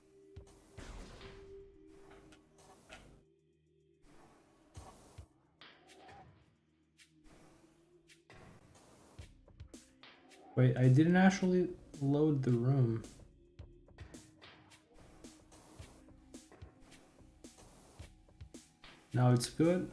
Wait, I didn't actually load the room. Now it's good.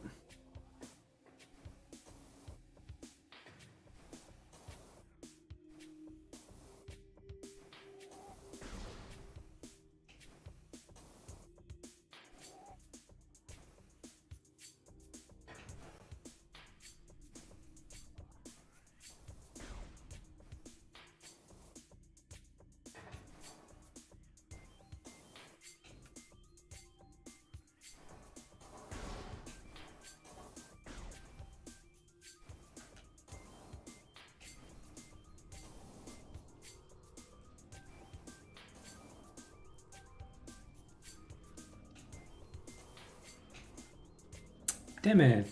Damn it.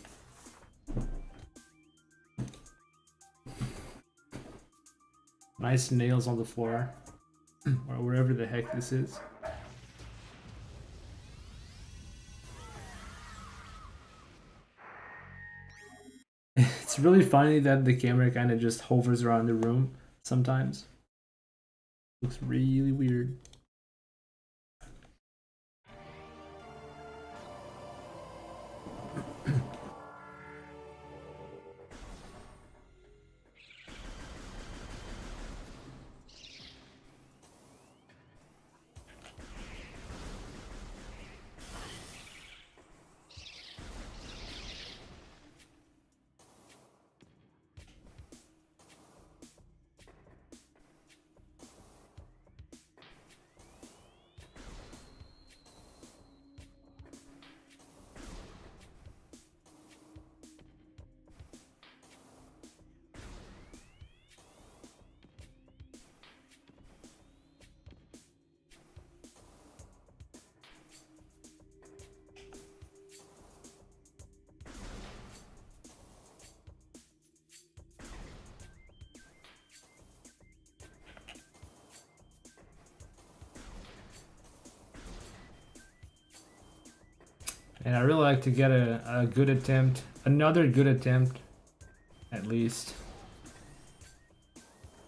Nice nails on the floor. Or wherever the heck this is. It's really funny that the camera kind of just hovers around the room sometimes. Looks really weird. And I really like to get a good attempt, another good attempt, at least.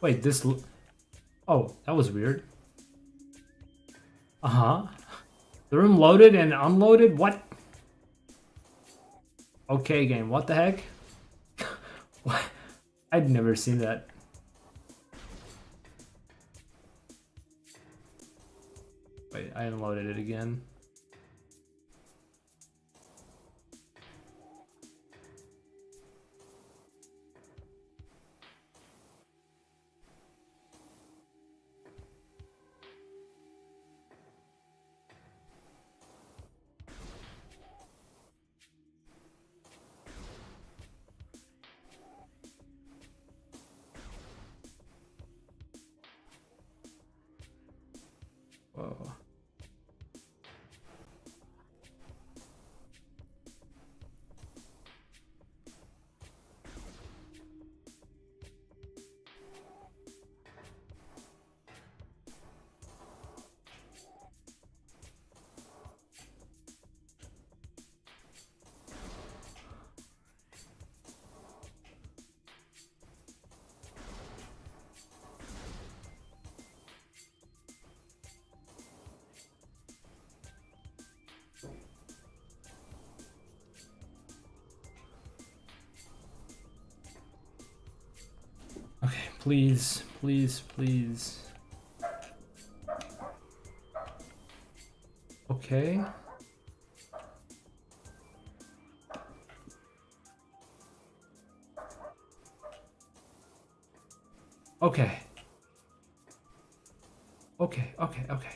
Wait, this... Oh, that was weird. Uh-huh. The room loaded and unloaded? What? Okay, game. What the heck? What? I'd never seen that. Wait, I unloaded it again. Whoa. Okay, please, please, please. Okay. Okay. Okay, okay, okay.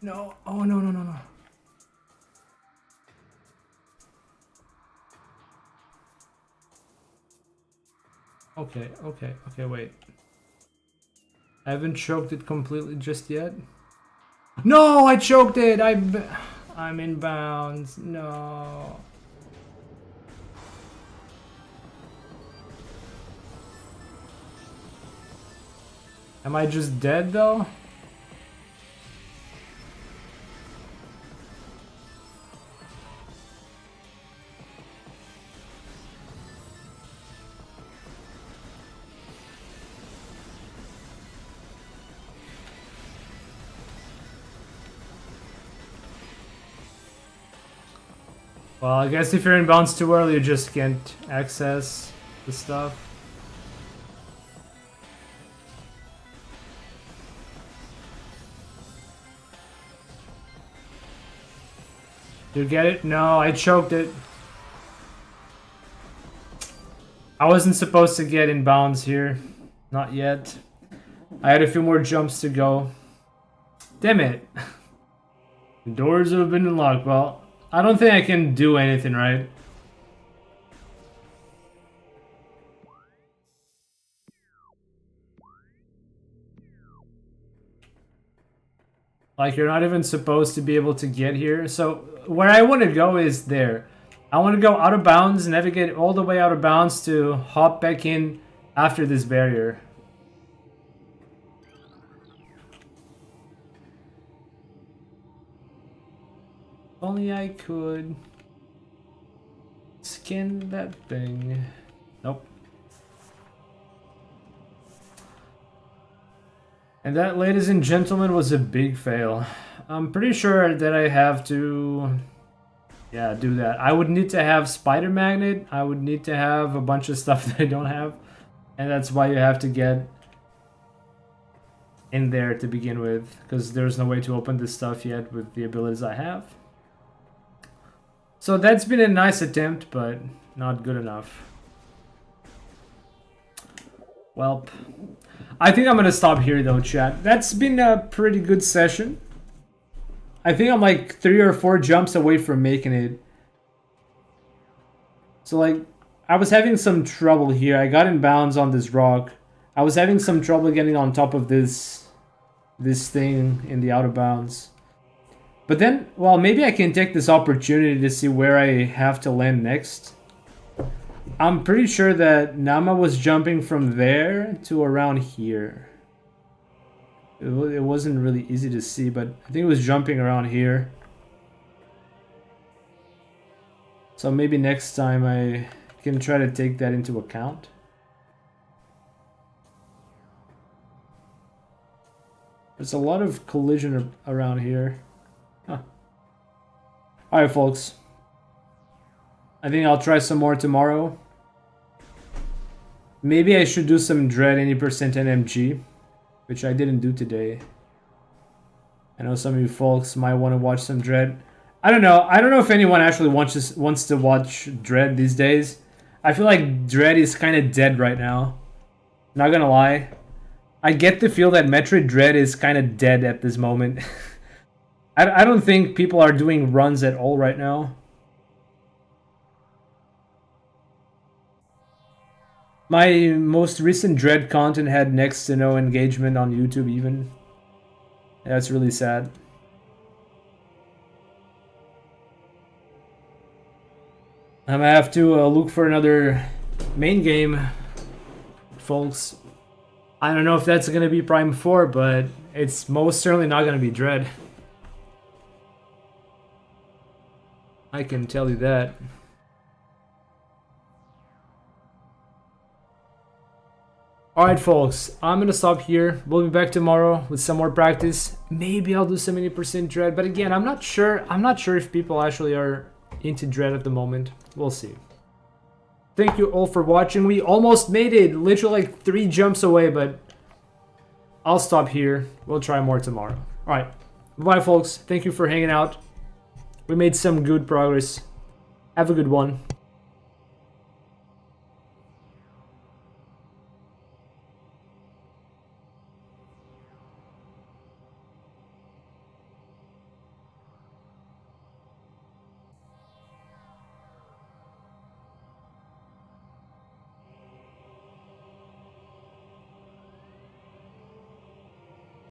No. Oh, no, no, no, no. Okay, okay, okay, wait. I haven't choked it completely just yet. No, I choked it! I'm in bounds. No. Am I just dead though? Well, I guess if you're in bounds too early, you just can't access the stuff. Did you get it? No, I choked it. I wasn't supposed to get in bounds here. Not yet. I had a few more jumps to go. Damn it. The doors have been unlocked. Well, I don't think I can do anything, right? Like, you're not even supposed to be able to get here. So, where I want to go is there. I want to go out of bounds, navigate all the way out of bounds to hop back in after this barrier. If only I could scan that thing. Nope. And that, ladies and gentlemen, was a big fail. I'm pretty sure that I have to... yeah, do that. I would need to have Spider Magnet. I would need to have a bunch of stuff that I don't have. And that's why you have to get in there to begin with. Because there's no way to open this stuff yet with the abilities I have. So that's been a nice attempt, but not good enough. Welp. I think I'm gonna stop here though, chat. That's been a pretty good session. I think I'm like 3 or 4 jumps away from making it. So like, I was having some trouble here. I got in bounds on this rock. I was having some trouble getting on top of this thing in the out of bounds. But then, well, maybe I can take this opportunity to see where I have to land next. I'm pretty sure that Nama was jumping from there to around here. It wasn't really easy to see, but I think it was jumping around here. So maybe next time I can try to take that into account. There's a lot of collision around here. Huh. Alright, folks. I think I'll try some more tomorrow. Maybe I should do some Dread 80% NMG, which I didn't do today. I know some of you folks might want to watch some Dread. I don't know. I don't know if anyone actually wants to watch Dread these days. I feel like Dread is kind of dead right now. Not gonna lie. I get the feel that Metroid Dread is kind of dead at this moment. I don't think people are doing runs at all right now. My most recent Dread content had next to no engagement on YouTube even. That's really sad. I'm gonna have to look for another main game, folks. I don't know if that's gonna be Prime 4, but it's most certainly not gonna be Dread. I can tell you that. Alright folks, I'm gonna stop here. We'll be back tomorrow with some more practice. Maybe I'll do 70% Dread, but again, I'm not sure if people actually are into Dread at the moment. We'll see. Thank you all for watching. We almost made it, literally like 3 jumps away, but I'll stop here. We'll try more tomorrow. Alright, bye folks. Thank you for hanging out. We made some good progress. Have a good one.